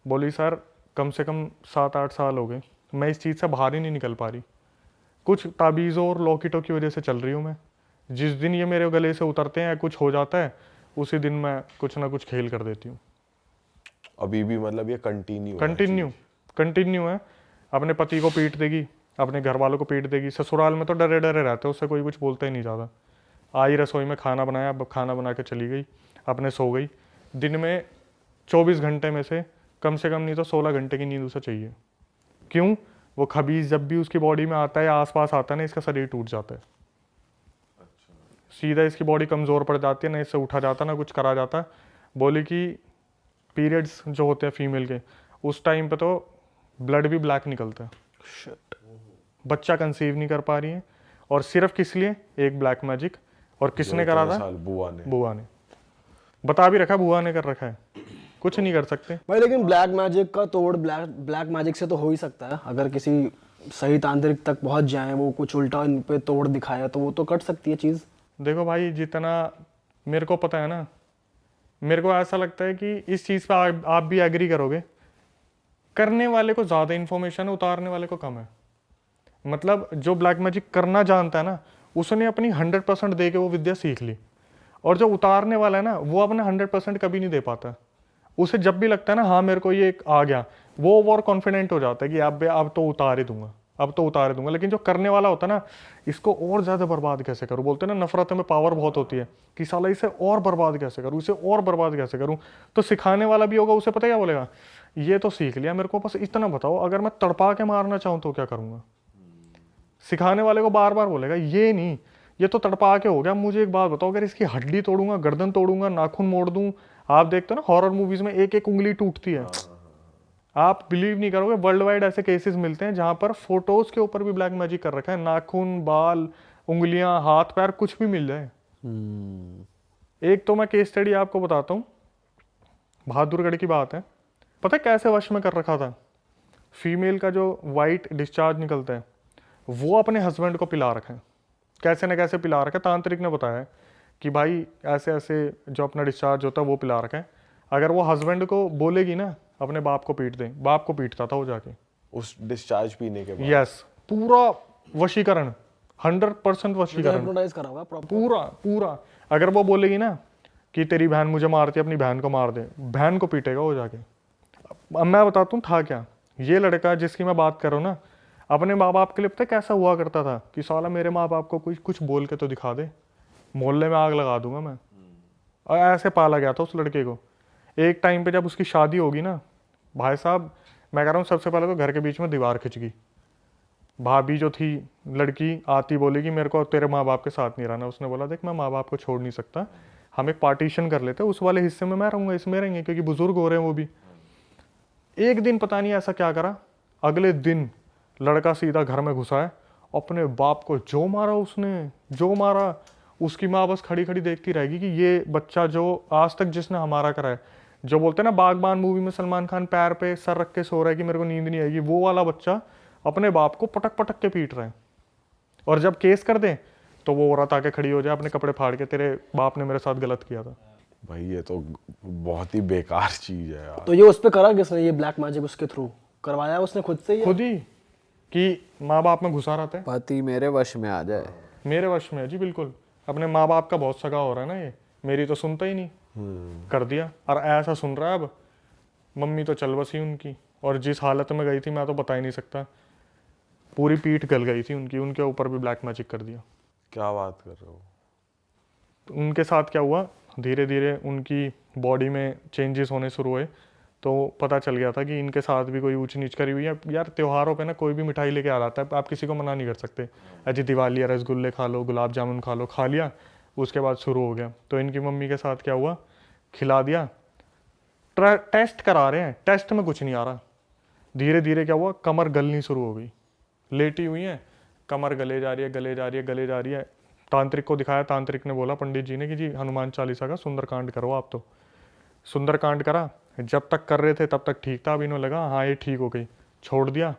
Speaker 1: बोली सर कम से कम 7-8 साल हो गए, मैं इस चीज़ से बाहर ही नहीं निकल पा रही, कुछ ताबीज़ों और लॉकेटों की वजह से चल रही हूँ मैं। जिस दिन ये मेरे गले से उतरते हैं या कुछ हो जाता है, उसी दिन मैं कुछ ना कुछ खेल कर देती हूँ।
Speaker 2: अभी भी मतलब ये
Speaker 1: कंटिन्यू है। अपने पति को पीट देगी, अपने घर वालों को पीट देगी। ससुराल में तो डरे डरे रहते, उससे कोई कुछ बोलता ही नहीं ज़्यादा। आई रसोई में खाना बनाया, खाना बना के चली गई, अपने सो गई। दिन में 24 घंटे में से कम नहीं तो 16 घंटे की नींद उसे चाहिए। क्यों? वो खबीज जब भी उसकी बॉडी में आता है या आसपास आता है ना, इसका शरीर टूट जाता है। सीधा इसकी बॉडी कमज़ोर पड़ जाती है, ना इससे उठा जाता ना कुछ करा जाता। बोली कि पीरियड्स जो होते हैं फीमेल के, उस टाइम पे तो ब्लड भी ब्लैक निकलता है। बच्चा कंसीव नहीं कर पा रही है, और सिर्फ किस लिए? एक ब्लैक मैजिक। और किसने करा था? बुआ ने बता भी रखा, बुआ ने कर रखा है, कुछ नहीं कर सकते
Speaker 3: भाई। लेकिन ब्लैक मैजिक का तोड़ ब्लैक मैजिक से तो हो ही सकता है, अगर किसी सही तांत्रिक तक पहुंच जाए, वो कुछ उल्टा इन पे तोड़ दिखाया तो वो तो कट सकती है चीज़।
Speaker 1: देखो भाई, जितना मेरे को पता है ना, मेरे को ऐसा लगता है कि इस चीज़ पे आप भी एग्री करोगे, करने वाले को ज़्यादा इन्फॉर्मेशन है, उतारने वाले को कम है। मतलब जो ब्लैक मैजिक करना जानता है ना, उसने अपनी 100% दे के वो विद्या सीख ली, और जो उतारने वाला है ना, वो अपना 100% कभी नहीं दे पाता। उसे जब भी लगता है ना हाँ मेरे को ये आ गया, वो और कॉन्फिडेंट हो जाता है कि अब तो उतार ही दूंगा, अब तो उतार ही दूंगा। लेकिन जो करने वाला होता है ना, इसको और ज़्यादा बर्बाद कैसे करूँ, बोलते हैं ना नफरत में पावर बहुत होती है, कि साला इसे और बर्बाद कैसे करूँ, इसे और बर्बाद कैसे करूँ। तो सिखाने वाला भी होगा, उसे पता क्या बोलेगा, ये तो सीख लिया, मेरे को बस इतना बताओ अगर मैं तड़पा के मारना चाहूँ तो क्या करूँगा। सिखाने वाले को बार बार बोलेगा ये नहीं, ये तो तड़पा के हो गया। मुझे एक बात बताओ, अगर इसकी हड्डी तोड़ूंगा, गर्दन तोड़ूंगा, नाखून मोड़ दूं, आप देखते हो ना हॉरर मूवीज में एक एक उंगली टूटती है, आप बिलीव नहीं करोगे वर्ल्ड वाइड ऐसे केसेस मिलते हैं जहां पर फोटोज के ऊपर भी ब्लैक मैजिक कर रखा है, नाखून, बाल, उंगलियां, हाथ पैर कुछ भी मिल जाए। एक तो मैं केस स्टडी आपको बताता हूँ, बहादुरगढ़ की बात है। पता है कैसे वश में कर रखा था? फीमेल का जो वाइट डिस्चार्ज निकलता है वो अपने हस्बैंड को पिला रखा है, कैसे न कैसे पिला रखा है। तांत्रिक ने बताया है कि भाई ऐसे ऐसे जो अपना डिस्चार्ज होता है वो पिला रखा है। अगर वो हस्बैंड को बोलेगी ना अपने बाप को पीट दे, बाप को पीटता था वो जाके
Speaker 2: उस डिस्चार्ज पीने के बाद।
Speaker 1: यस, पूरा वशीकरण, 100% वशीकरण,
Speaker 3: हिप्नोटाइज करा हुआ प्रॉपर।
Speaker 1: पूरा पूरा। अगर वो बोलेगी ना कि तेरी बहन मुझे मारती है, अपनी बहन को मार दे, बहन को पीटेगा वो जाके। अब मैं बताता हूँ था क्या, ये लड़का जिसकी मैं बात कर रहा हूँ ना, अपने माँ बाप के लिए पता है कैसा हुआ करता था कि साला मेरे माँ बाप को कुछ बोल के तो दिखा दे, मोहल्ले में आग लगा दूंगा मैं। और ऐसे पाला गया था उस लड़के को। एक टाइम पे जब उसकी शादी होगी ना, भाई साहब मैं कह रहा हूँ सबसे पहले तो घर के बीच में दीवार खिंच गई। भाभी जो थी लड़की आती बोलेगी मेरे को तेरे माँ बाप के साथ नहीं रहना। उसने बोला देख मैं माँ बाप को छोड़ नहीं सकता, हम एक पार्टीशन कर लेते, उस वाले हिस्से में मैं रहूँगा, इसमें रहेंगे, क्योंकि बुजुर्ग हो रहे हैं वो भी। एक दिन पता नहीं ऐसा क्या करा, अगले दिन लड़का सीधा घर में घुसा है, अपने बाप को जो मारा उसने, जो मारा। उसकी माँ बस खड़ी खड़ी देखती रहेगी कि ये बच्चा जो आज तक जिसने हमारा करा है, जो बोलते हैं ना बागबान मूवी में सलमान खान पैर पे सर रख के सो रहा है कि मेरे को नींद नहीं आएगी, वो वाला बच्चा अपने बाप को पटक पटक के पीट रहा है। और जब केस कर दे तो वो औरत आके खड़ी हो जाए अपने कपड़े फाड़ के, तेरे बाप ने मेरे साथ गलत किया था।
Speaker 2: भाई ये तो बहुत ही बेकार चीज है यार।
Speaker 3: तो ये उस पे करा किसने, ये ब्लैक मैजिक उसके थ्रू करवाया उसने खुद से ही?
Speaker 1: खुद ही, कि माँ बाप में घुसा रहता है,
Speaker 4: पति मेरे वश में आ जाए।
Speaker 1: मेरे वश में है जी, बिल्कुल। अपने माँ बाप का बहुत सगा हो रहा है ना ये, मेरी तो सुनता ही नहीं, कर दिया। और ऐसा सुन रहा है अब, मम्मी तो चल बसी उनकी, और जिस हालत में गई थी मैं तो बता ही नहीं सकता, पूरी पीठ गल गई थी उनकी, उनके ऊपर भी ब्लैक मैजिक कर दिया।
Speaker 2: क्या बात कर रहे हो?
Speaker 1: तो उनके साथ क्या हुआ, धीरे धीरे उनकी बॉडी में चेंजेस होने शुरू हुए, तो पता चल गया था कि इनके साथ भी कोई ऊंच नीच करी हुई है। यार त्योहारों पे ना कोई भी मिठाई लेके आ जाता है, आप किसी को मना नहीं कर सकते, अजी दिवाली है रसगुल्ले खा लो, गुलाब जामुन खा लो, खा लिया, उसके बाद शुरू हो गया। तो इनकी मम्मी के साथ क्या हुआ, खिला दिया, टेस्ट करा रहे हैं, टेस्ट में कुछ नहीं आ रहा। धीरे धीरे क्या हुआ, कमर गलनी शुरू हो गई, लेटी हुई है, कमर गले जा रही है, गले जा रही है, गले जा रही है। तांत्रिक को दिखाया, तांत्रिक ने बोला पंडित जी ने कि जी हनुमान चालीसा का सुंदरकांड करो आप। तो सुंदरकांड करा, जब तक कर रहे थे तब तक ठीक था, अब इन्होंने लगा हाँ ये ठीक हो गई, छोड़ दिया।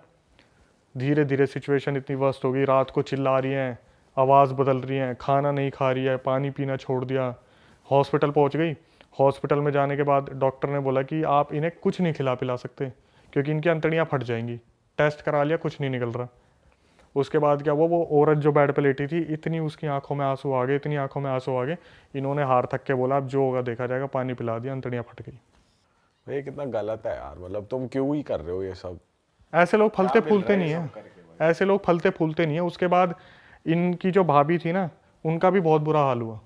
Speaker 1: धीरे धीरे सिचुएशन इतनी वर्स्ट हो गई, रात को चिल्ला रही हैं, आवाज़ बदल रही हैं, खाना नहीं खा रही है, पानी पीना छोड़ दिया। हॉस्पिटल पहुंच गई, हॉस्पिटल में जाने के बाद डॉक्टर ने बोला कि आप इन्हें कुछ नहीं खिला पिला सकते क्योंकि इनकी अंतड़ियाँ फट जाएंगी। टेस्ट करा लिया, कुछ नहीं निकल रहा। उसके बाद क्या हुआ, वो औरत जो बेड पे लेटी थी, इतनी उसकी आंखों में आंसू आ गए, इतनी आंखों में आंसू आ गए, इन्होंने हार थक के बोला अब जो होगा देखा जाएगा, पानी पिला दिया, अंतड़ियाँ फट गई।
Speaker 2: ये कितना गलत है यार, मतलब तुम क्यों ही कर रहे हो ये सब?
Speaker 1: ऐसे लोग फलते फूलते नहीं है, ऐसे लोग फलते फूलते नहीं है। उसके बाद इनकी जो भाभी थी ना, उनका भी बहुत बुरा हाल हुआ,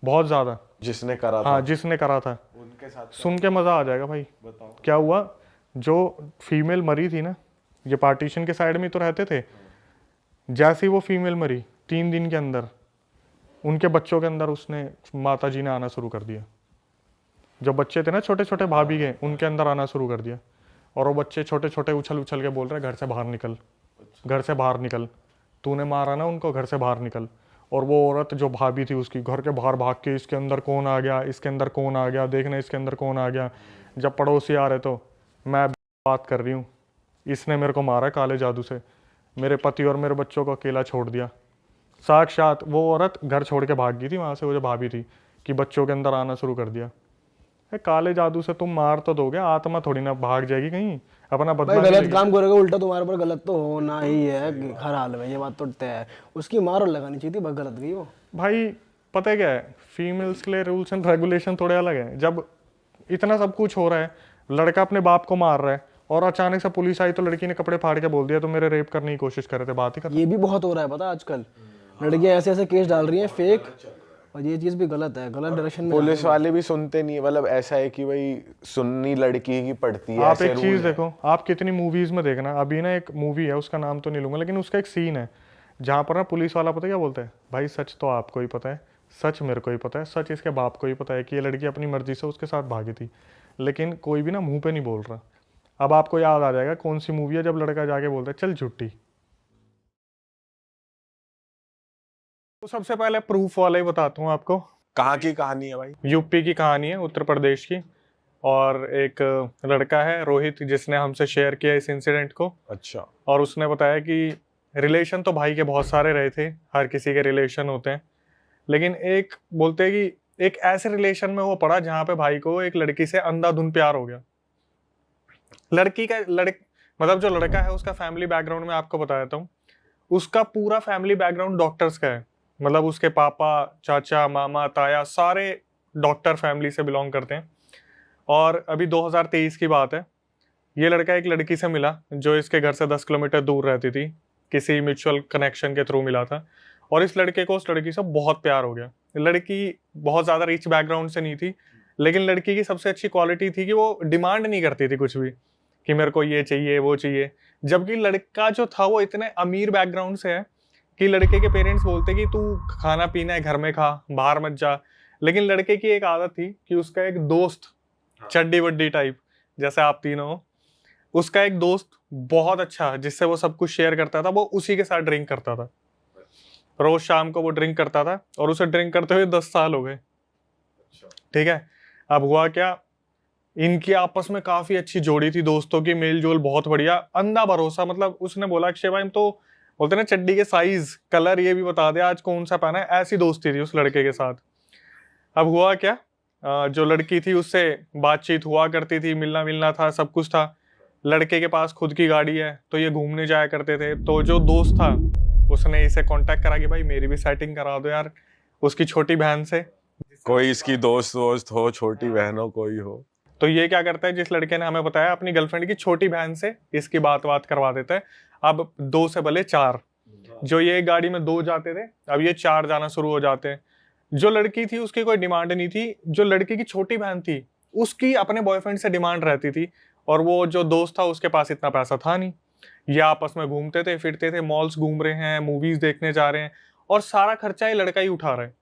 Speaker 1: बहुत ज़्यादा।
Speaker 2: जिसने करा था?
Speaker 1: हाँ, जिसने करा था।
Speaker 2: उनके साथ
Speaker 1: सुन के मज़ा आ जाएगा भाई।
Speaker 2: बताओ
Speaker 1: क्या हुआ, जो फीमेल मरी थी ना, ये पार्टीशन के साइड में तो रहते थे, जैसे ही वो फीमेल मरी 3 दिन के अंदर उनके बच्चों के अंदर उसने माता जी ने आना शुरू कर दिया। जो बच्चे थे ना छोटे छोटे भाभी के, उनके अंदर आना शुरू कर दिया। और वो बच्चे छोटे छोटे उछल उछल के बोल रहे घर से बाहर निकल, घर से बाहर निकल, तूने मारा ना उनको, घर से बाहर निकल। और वो औरत जो भाभी थी उसकी घर के बाहर भाग के, इसके अंदर कौन आ गया, इसके अंदर कौन आ गया, देखना इसके अंदर कौन आ गया। जब पड़ोसी आ रहे तो मैं बात कर रही हूँ, इसने मेरे को मारा काले जादू से, मेरे पति और मेरे बच्चों को अकेला छोड़ दिया। साक्षात वो औरत घर छोड़ के भाग गई थी वहाँ से, वो जो भाभी थी, कि बच्चों के अंदर आना शुरू कर दिया। काले जादू से तुम मार तो दोगे, आत्मा थोड़ी ना भाग जाएगी कहीं, अपना
Speaker 3: भाई
Speaker 1: बदला
Speaker 3: गलत काम करोगे उल्टा तुम्हारे पर गलत तो होना ही है हर हाल में, ये बात तो तय है। उसकी मार और लगानी चाहिए थी, बस गलत गई वो।
Speaker 1: भाई पता है क्या है, फीमेल्स के लिए रूल्स एंड रेगुलेशन थोड़े अलग है। जब इतना सब कुछ हो रहा है, लड़का अपने बाप को मार रहा है, और अचानक से पुलिस आई तो लड़की ने कपड़े फाड़ के बोल दिया तो मेरे रेप करने की कोशिश कर रहे थे, बात ही कर।
Speaker 3: ये भी बहुत हो रहा है पता, आजकल लड़कियां ऐसे ऐसे केस डाल रही हैं फेक, और ये चीज़ भी गलत है, गलत डायरेक्शन में
Speaker 2: पुलिस वाले भी सुनते नहीं है, मतलब ऐसा है कि भाई सुन्नी लड़की ही पढ़ती है,
Speaker 1: आप
Speaker 2: ऐसे
Speaker 1: एक
Speaker 2: रूल
Speaker 1: चीज
Speaker 2: है।
Speaker 1: देखो, आप कितनी मूवीज में देखना, अभी ना एक मूवी है, उसका नाम तो नहीं लूंगा, लेकिन उसका एक सीन है जहाँ पर ना पुलिस वाला पता है क्या बोलता है, भाई सच तो आपको ही पता है, सच मेरे को ही पता है, सच इसके बाप को ही पता है कि ये लड़की अपनी मर्जी से उसके साथ भागी थी, लेकिन कोई भी ना मुंह पे नहीं बोल रहा। अब आपको याद आ जाएगा कौन सी मूवी है जब लड़का जाके बोलता है चल झूठी। तो सबसे पहले प्रूफ वाला ही बताता हूँ आपको।
Speaker 2: कहाँ की कहानी है भाई?
Speaker 1: यूपी की कहानी है, उत्तर प्रदेश की, और एक लड़का है रोहित जिसने हमसे शेयर किया इस इंसिडेंट को।
Speaker 2: अच्छा।
Speaker 1: और उसने बताया कि रिलेशन तो भाई के बहुत सारे रहे थे, हर किसी के रिलेशन होते हैं, लेकिन एक बोलते हैं कि एक ऐसे रिलेशन में वो पड़ा जहाँ पे भाई को एक लड़की से अंधाधुन प्यार हो गया। लड़की का मतलब जो लड़का है उसका फैमिली बैकग्राउंड में आपको बता देता हूँ, उसका पूरा फैमिली बैकग्राउंड डॉक्टर्स का है, मतलब उसके पापा चाचा मामा ताया सारे डॉक्टर फैमिली से बिलोंग करते हैं। और अभी 2023 की बात है, ये लड़का एक लड़की से मिला जो इसके घर से 10 किलोमीटर दूर रहती थी, किसी म्यूचुअल कनेक्शन के थ्रू मिला था, और इस लड़के को उस लड़की से बहुत प्यार हो गया। लड़की बहुत ज़्यादा रिच बैकग्राउंड से नहीं थी, लेकिन लड़की की सबसे अच्छी क्वालिटी थी कि वो डिमांड नहीं करती थी कुछ भी कि मेरे को ये चाहिए वो चाहिए, जबकि लड़का जो था वो इतने अमीर बैकग्राउंड से है कि लड़के के पेरेंट्स बोलते कि तू खाना पीना है घर में खा, बाहर मत जा। लेकिन लड़के की एक आदत थी कि उसका एक दोस्त चड्डी वड्डी टाइप जैसे आप तीनों हो, उसका एक दोस्त बहुत अच्छा जिससे वो सब कुछ शेयर करता था, वो उसी के साथ ड्रिंक करता था। रोज शाम को वो ड्रिंक करता था और उसे ड्रिंक करते हुए 10 साल हो गए। ठीक है, अब हुआ क्या, इनकी आपस में काफी अच्छी जोड़ी थी, दोस्तों की मेल जोल बहुत बढ़िया, अंधा भरोसा। मतलब उसने बोला अक्षय भाई तो बोलते ना चड्डी के साइज कलर ये भी बता दे आज कौन सा पहना है, ऐसी दोस्ती थी उस लड़के के साथ। अब हुआ क्या, जो लड़की थी उससे बातचीत हुआ करती थी, मिलना मिलना था, सब कुछ था। लड़के के पास खुद की गाड़ी है तो ये घूमने जाया करते थे। तो जो दोस्त था उसने इसे कांटेक्ट करा कि भाई मेरी भी सेटिंग करा दो यार उसकी छोटी बहन से,
Speaker 2: कोई इसकी दोस्त हो, छोटी बहन हो, कोई हो।
Speaker 1: तो ये क्या करता है, जिस लड़के ने हमें बताया अपनी गर्लफ्रेंड की छोटी बहन से इसकी बात करवा देता है। अब 2 से भले 4, जो ये गाड़ी में 2 जाते थे अब ये 4 जाना शुरू हो जाते हैं। जो लड़की थी उसकी कोई डिमांड नहीं थी, जो लड़की की छोटी बहन थी उसकी अपने बॉयफ्रेंड से डिमांड रहती थी, और वो जो दोस्त था उसके पास इतना पैसा था नहीं। ये आपस में घूमते थे फिरते थे, मॉल्स घूम रहे हैं, मूवीज देखने जा रहे हैं, और सारा खर्चा ये लड़का ही उठा रहा है।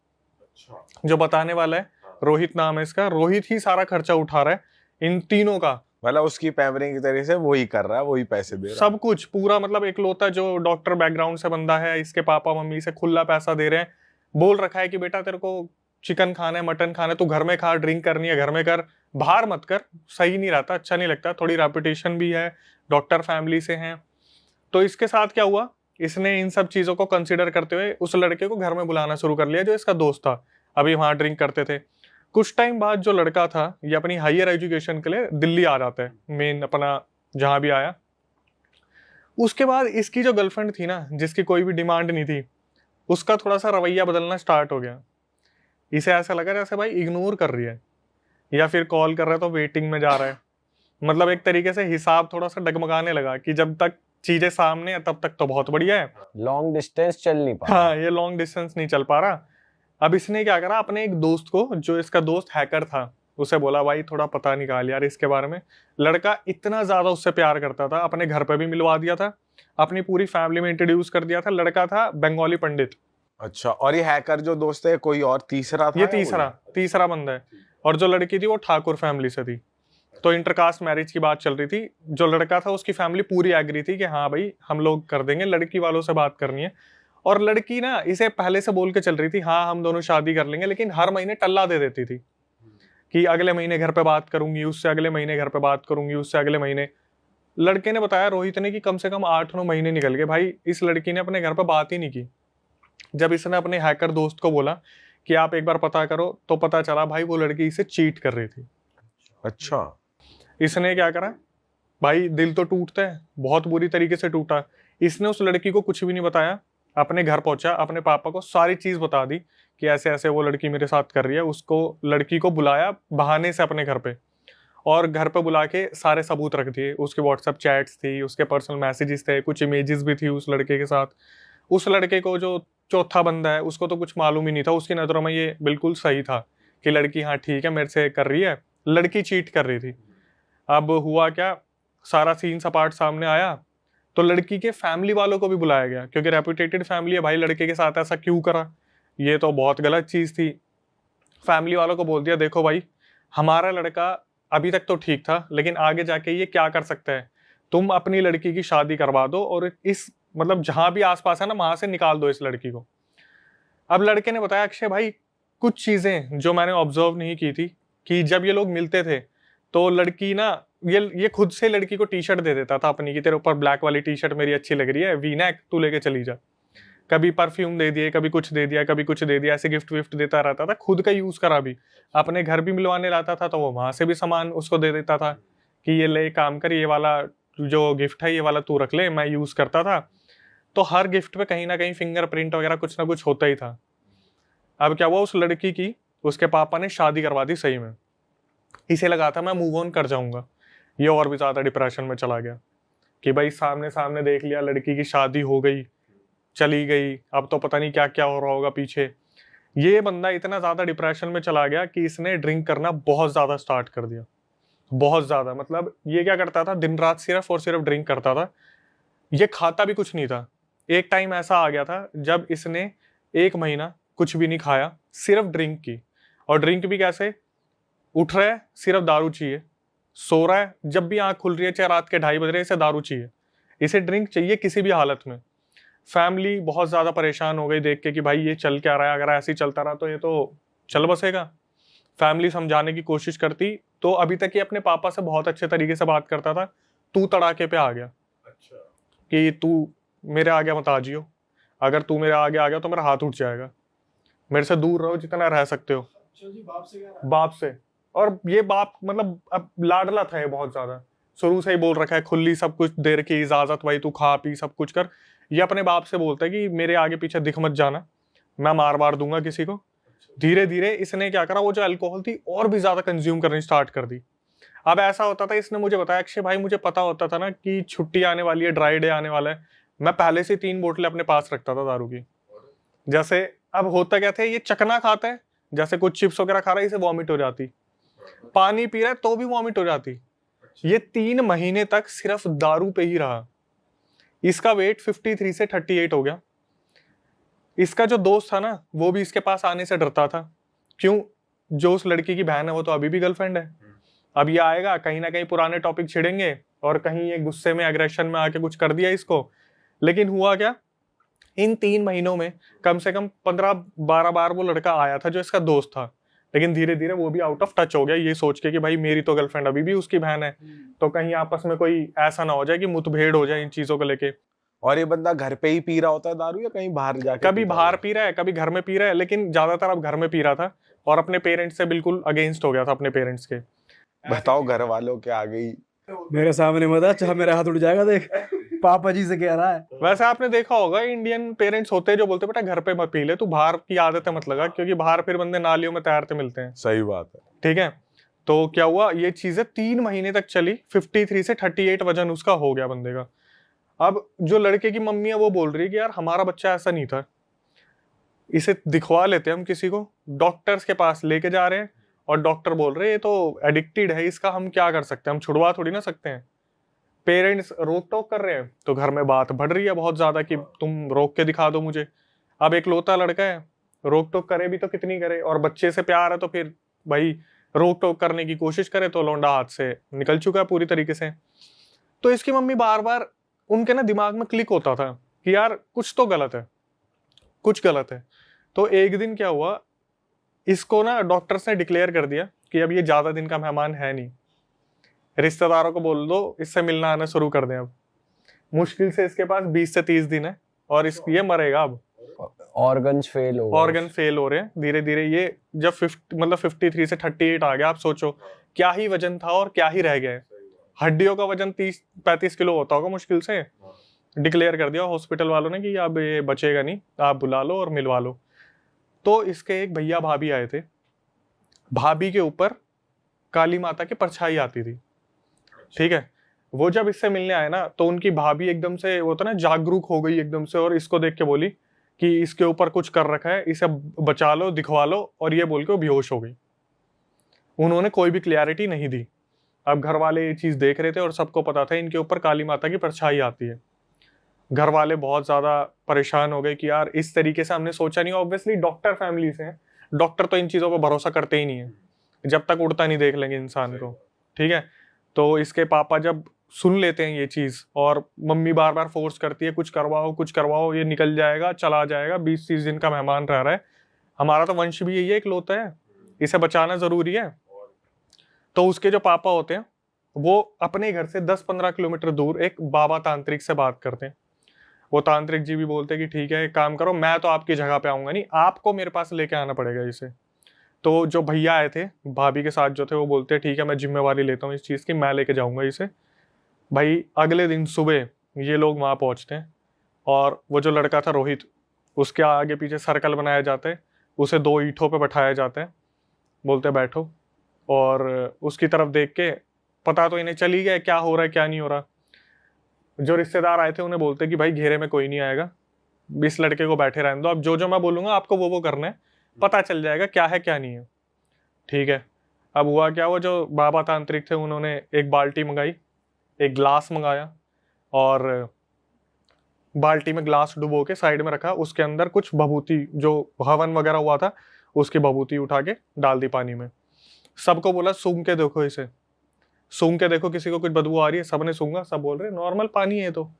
Speaker 1: जो बताने वाला है रोहित नाम है इसका, रोहित ही सारा खर्चा उठा रहा है इन तीनों का।
Speaker 2: मतलब उसकी पैम्परिंग की तरह से वही कर रहा है, वही पैसे दे रहा है।
Speaker 1: सब कुछ पूरा, मतलब इकलौता जो डॉक्टर बैकग्राउंड से बंदा है, इसके पापा मम्मी से खुला पैसा दे रहे हैं, बोल रखा है कि बेटा तेरे को चिकन खाना है मटन खाना है तू घर में खा, ड्रिंक करनी है घर में कर, बाहर मत कर, सही नहीं रहता, अच्छा नहीं लगता, थोड़ी रेपुटेशन भी है, डॉक्टर फैमिली से हैं। तो इसके साथ क्या हुआ, इसने इन सब चीजों को कंसिडर करते हुए उस लड़के को घर में बुलाना शुरू कर लिया जो इसका दोस्त था, अभी वहां ड्रिंक करते थे। कुछ टाइम बाद जो लड़का था ये अपनी हायर एजुकेशन के लिए दिल्ली आ जाता है, मेन अपना जहां भी आया। उसके बाद इसकी जो गर्लफ्रेंड थी ना जिसकी कोई भी डिमांड नहीं थी, उसका थोड़ा सा रवैया बदलना स्टार्ट हो गया। इसे ऐसा लगा जैसे भाई इग्नोर कर रही है, या फिर कॉल कर रहा है तो वेटिंग में जा रहा है। मतलब एक तरीके से हिसाब थोड़ा सा डगमगाने लगा कि जब तक चीजें सामने है तब तक तो बहुत बढ़िया है,
Speaker 5: लॉन्ग डिस्टेंस चल नहीं पा
Speaker 1: हाँ ये लॉन्ग डिस्टेंस नहीं चल पा रहा। अब इसने क्या करा, अपने एक दोस्त को जो इसका दोस्त हैकर था उसे बोला भाई थोड़ा पता निकाल यार इसके बारे में। लड़का इतना ज्यादा उससे प्यार करता था, अपने घर पे भी मिलवा दिया था, अपनी पूरी फैमिली में इंट्रोड्यूस कर दिया था। लड़का था बंगाली पंडित।
Speaker 2: अच्छा, और ये हैकर जो दोस्त है कोई और तीसरा था?
Speaker 1: ये
Speaker 2: या
Speaker 1: तीसरा बंदा है। और जो लड़की थी वो ठाकुर फैमिली से थी, तो इंटरकास्ट मैरिज की बात चल रही थी। जो लड़का था उसकी फैमिली पूरी एग्री थी कि हाँ भाई हम लोग कर देंगे, लड़की वालों से बात करनी है। और लड़की ना इसे पहले से बोल के चल रही थी हाँ हम दोनों शादी कर लेंगे, लेकिन हर महीने टल्ला दे देती थी कि अगले महीने घर पे बात करूंगी, उससे अगले महीने घर पे बात करूंगी, उससे अगले महीने। लड़के ने बताया रोहित ने कि कम से कम 8-9 महीने निकल गए भाई, इस लड़की ने अपने घर पे बात ही नहीं की। जब इसने अपने हैकर दोस्त को बोला कि आप एक बार पता करो, तो पता चला भाई वो लड़की इसे चीट कर रही थी।
Speaker 2: अच्छा,
Speaker 1: इसने क्या करा भाई, दिल तो टूटता है, बहुत बुरी तरीके से टूटा। इसने उस लड़की को कुछ भी नहीं बताया, अपने घर पहुंचा, अपने पापा को सारी चीज बता दी कि ऐसे ऐसे वो लड़की मेरे साथ कर रही है। उसको लड़की को बुलाया बहाने से अपने घर पे, और घर पे बुला के सारे सबूत रख दिए। उसके व्हाट्सएप चैट्स थी, उसके पर्सनल मैसेजेस थे, कुछ इमेजेस भी थी उस लड़के के साथ। उस लड़के को जो चौथा बंदा है, उसको तो कुछ मालूम ही नहीं था, उसकी नज़रों में ये बिल्कुल सही था कि लड़की हाँ ठीक है मेरे से कर रही है, लड़की चीट कर रही थी। अब हुआ क्या, सारा सीन सपाट सामने आया, तो लड़की के फैमिली वालों को भी बुलाया गया, क्योंकि रेपुटेटेड फैमिली है भाई, लड़के के साथ ऐसा क्यों करा, ये तो बहुत गलत चीज़ थी। फैमिली वालों को बोल दिया देखो भाई, हमारा लड़का अभी तक तो ठीक था, लेकिन आगे जाके ये क्या कर सकता है, तुम अपनी लड़की की शादी करवा दो और इस मतलब जहां भी आसपास है ना वहां से निकाल दो इस लड़की को। अब लड़के ने बताया अक्षय भाई कुछ चीजें जो मैंने ऑब्जर्व नहीं की थी, कि जब ये लोग मिलते थे तो लड़की ना ये खुद से लड़की को टी शर्ट दे देता था अपनी, कि तेरे ऊपर ब्लैक वाली टी शर्ट मेरी अच्छी लग रही है, वी नेक तू लेके चली जा। कभी परफ्यूम दे दिए, कभी कुछ दे दिया, कभी कुछ दे दिया, ऐसे गिफ्ट विफ्ट देता रहता था, खुद का यूज करा भी, अपने घर भी मिलवाने लाता था तो वो वहां से भी सामान उसको दे देता था कि ये ले काम कर, ये वाला जो गिफ्ट है ये वाला तू रख ले, मैं यूज करता था। तो हर गिफ्ट पे कहीं ना कहीं फिंगरप्रिंट वगैरह कुछ ना कुछ होता ही था। अब क्या हुआ, उस लड़की की उसके पापा ने शादी करवा दी सही में, इसे लगा था मैं मूव ऑन कर जाऊंगा, ये और भी ज्यादा डिप्रेशन में चला गया कि भाई सामने सामने देख लिया, लड़की की शादी हो गई, चली गई, अब तो पता नहीं क्या क्या हो रहा होगा पीछे। ये बंदा इतना ज्यादा डिप्रेशन में चला गया कि इसने ड्रिंक करना बहुत ज्यादा स्टार्ट कर दिया, बहुत ज्यादा। मतलब ये क्या करता था, दिन रात सिर्फ और सिर्फ ड्रिंक करता था, ये खाता भी कुछ नहीं था। एक टाइम ऐसा आ गया था जब इसने 1 महीना कुछ भी नहीं खाया, सिर्फ ड्रिंक की। और ड्रिंक भी कैसे, उठ रहा है सिर्फ दारू चाहिए, सो रहा है जब भी आंख खुल रही है चाहे रात के 2:30 बज रहे, इसे दारू चाहिए, इसे ड्रिंक चाहिए किसी भी हालत में। फैमिली बहुत ज्यादा परेशान हो गई देख के कि भाई ये चल क्या रहा है, अगर ऐसे ही चलता रहा तो ये तो चल बसेगा। फैमिली समझाने की कोशिश करती तो अभी तक ये अपने पापा से बहुत अच्छे तरीके से बात करता था, तू तड़ाके पे आ गया। अच्छा। कि तू मेरे आगे मत आ जियो, अगर तू मेरे आगे आ गया तो मेरा हाथ उठ जाएगा, मेरे से दूर रहो जितना रह सकते हो।
Speaker 3: जी, बाप से क्या
Speaker 1: बाप से। और ये बाप मतलब अब लाडला था ये बहुत ज्यादा, शुरू से ही बोल रखा है, खुली सब कुछ दे रखी इजाजत, भाई तू खा पी सब कुछ कर। ये अपने बाप से बोलता है कि मेरे आगे पीछे दिख मत जाना, मैं मार दूंगा किसी को। धीरे धीरे इसने क्या करा, वो जो अल्कोहल थी और भी ज्यादा कंज्यूम करनी स्टार्ट कर दी। अब ऐसा होता था, इसने मुझे बताया अक्षय भाई मुझे पता होता था ना कि छुट्टी आने वाली है, ड्राई डे आने वाला है, मैं पहले से 3 बोतलें अपने पास रखता था दारू की। जैसे अब होता क्या था, ये चकना खाता है, जैसे कुछ चिप्स वगैरह खा रहा है इसे वॉमिट हो जाती, पानी पी रहा है तो भी वॉमिट हो जाती। ये 3 महीने तक सिर्फ दारू पे ही रहा। इसका वेट 53 से 38 हो गया। इसका जो दोस्त था ना वो भी इसके पास आने से डरता था, क्यों, जो उस लड़की की बहन है वो तो अभी भी गर्लफ्रेंड है। अब ये आएगा कहीं ना कहीं पुराने टॉपिक छिड़ेंगे और कहीं ये गुस्से में एग्रेशन में आके कुछ कर दिया इसको। लेकिन हुआ क्या, इन 3 महीनों में कम से कम 15-12 बार वो लड़का आया था जो इसका दोस्त था, लेकिन धीरे धीरे वो भी आउट ऑफ टच हो गया, ये सोच के कि भाई मेरी तो गर्लफ्रेंड अभी भी उसकी बहन है, तो कहीं आपस में कोई ऐसा ना हो जाए कि मुठभेड़ हो जाए इन चीजों को लेके।
Speaker 2: और ये बंदा घर पे ही पी रहा होता है दारू या कहीं बाहर जाके?
Speaker 1: कभी बाहर पी रहा है, कभी घर में पी रहा है, लेकिन ज्यादातर अब घर में पी रहा था और अपने पेरेंट्स से बिल्कुल अगेंस्ट हो गया था अपने पेरेंट्स के।
Speaker 2: बताओ घर वालों के आ गई,
Speaker 3: मेरे सामने मत आ, चाहे मेरा हाथ उठ जाएगा, देख पापा जी से कह रहा है।
Speaker 1: वैसे आपने देखा होगा इंडियन पेरेंट्स होते हैं जो बोलते बेटा घर पे मत पी ले, तू बाहर की आदतें मत लगा, क्योंकि बाहर फिर बंदे नालियों में तैरते मिलते हैं।
Speaker 2: सही बात है।
Speaker 1: ठीक है, तो क्या हुआ, ये चीजें 3 महीने तक चली, 53 से 38 वजन उसका हो गया बंदे का। अब जो लड़के की मम्मी है वो बोल रही है कि यार हमारा बच्चा ऐसा नहीं था, इसे दिखवा लेते हैं हम किसी को, डॉक्टर्स के पास लेके जा रहे हैं और डॉक्टर बोल रहे हैं ये तो एडिक्टेड है, इसका हम क्या कर सकते हैं, हम छुड़वा थोड़ी ना सकते हैं। पेरेंट्स रोक टोक कर रहे हैं तो घर में बात बढ़ रही है बहुत ज्यादा कि तुम रोक के दिखा दो मुझे। अब एक लौता लड़का है, रोक टोक करे भी तो कितनी करे, और बच्चे से प्यार है तो फिर भाई रोक टोक करने की कोशिश करे तो लौंडा हाथ से निकल चुका है पूरी तरीके से। तो इसकी मम्मी बार बार उनके ना दिमाग में क्लिक होता था कि यार कुछ तो गलत है, कुछ गलत है। तो एक दिन क्या हुआ, इसको ना डॉक्टर्स ने डिक्लेयर कर दिया कि अब ये ज्यादा दिन का मेहमान है नहीं, रिश्तेदारों को बोल दो इससे मिलना आना शुरू कर दें। अब मुश्किल से इसके पास 20 से 30 दिन है और ये मरेगा। अब
Speaker 5: ऑर्गन फेल हो
Speaker 1: रहे हैं धीरे धीरे। ये जब 53 से 38 आ गया, आप सोचो क्या ही वजन था और क्या ही रह गया है। हड्डियों का वजन 30-35 किलो होता होगा मुश्किल से। डिक्लेयर कर दिया हॉस्पिटल वालों ने कि अब ये बचेगा नहीं, आप बुला लो और मिलवा लो। तो इसके एक भैया भाभी आए थे, भाभी के ऊपर काली माता की परछाई आती थी। ठीक है, वो जब इससे मिलने आए ना तो उनकी भाभी एकदम से वो था ना जागरूक हो गई एकदम से, और इसको देख के बोली कि इसके ऊपर कुछ कर रखा है, इसे बचा लो, दिखवा लो, और ये बोल के वो बेहोश हो गई। उन्होंने कोई भी क्लियरिटी नहीं दी। अब घर वाले ये चीज देख रहे थे और सबको पता था इनके ऊपर काली माता की परछाई आती है। घर वाले बहुत ज्यादा परेशान हो गए कि यार इस तरीके से हमने सोचा नहीं। ऑब्वियसली डॉक्टर फैमिली से हैं, डॉक्टर तो इन चीजों पर भरोसा करते ही नहीं है जब तक उड़ता नहीं देख लेंगे इंसान को, ठीक है। तो इसके पापा जब सुन लेते हैं ये चीज, और मम्मी बार बार फोर्स करती है कुछ करवाओ कुछ करवाओ, ये निकल जाएगा, चला जाएगा, 20-30 दिन का मेहमान रह रहा है, हमारा तो वंश भी यही है, इकलौता है, इसे बचाना जरूरी है। तो उसके जो पापा होते हैं वो अपने घर से 10-15 किलोमीटर दूर एक बाबा तांत्रिक से बात करते हैं। वो तांत्रिक जी भी बोलते हैं कि ठीक है, एक काम करो, मैं तो आपकी जगह पे आऊंगा नहीं, आपको मेरे पास लेके आना पड़ेगा इसे। तो जो भैया आए थे भाभी के साथ जो थे, वो बोलते हैं ठीक है, मैं जिम्मेवारी लेता हूँ इस चीज़ की, मैं लेके जाऊंगा इसे। भाई अगले दिन सुबह ये लोग वहाँ पहुँचते हैं, और वो जो लड़का था रोहित, उसके आगे पीछे सर्कल बनाया जाता है, उसे 2 ईंटों पे बैठाया जाता है, बोलते बैठो, और उसकी तरफ देख के पता तो इन्हें चली गया क्या हो रहा है क्या नहीं हो रहा। जो रिश्तेदार आए थे उन्हें बोलते कि भाई घेरे में कोई नहीं आएगा, इस लड़के को बैठे रहने दो, अब जो जो मैं बोलूंगा आपको वो करना है, पता चल जाएगा क्या है क्या नहीं है, ठीक है। अब हुआ क्या, वो जो बाबा तांत्रिक थे उन्होंने एक बाल्टी मंगाई, एक ग्लास मंगाया, और बाल्टी में ग्लास डुबो के साइड में रखा, उसके अंदर कुछ भभूति जो हवन वगैरह हुआ था उसकी भभूति उठा के डाल दी पानी में। सबको बोला सूंघ के देखो इसे, सूंघ के देखो किसी को कुछ बदबू आ रही है, सबने सूंघा, सब बोल रहे नॉर्मल पानी है। तो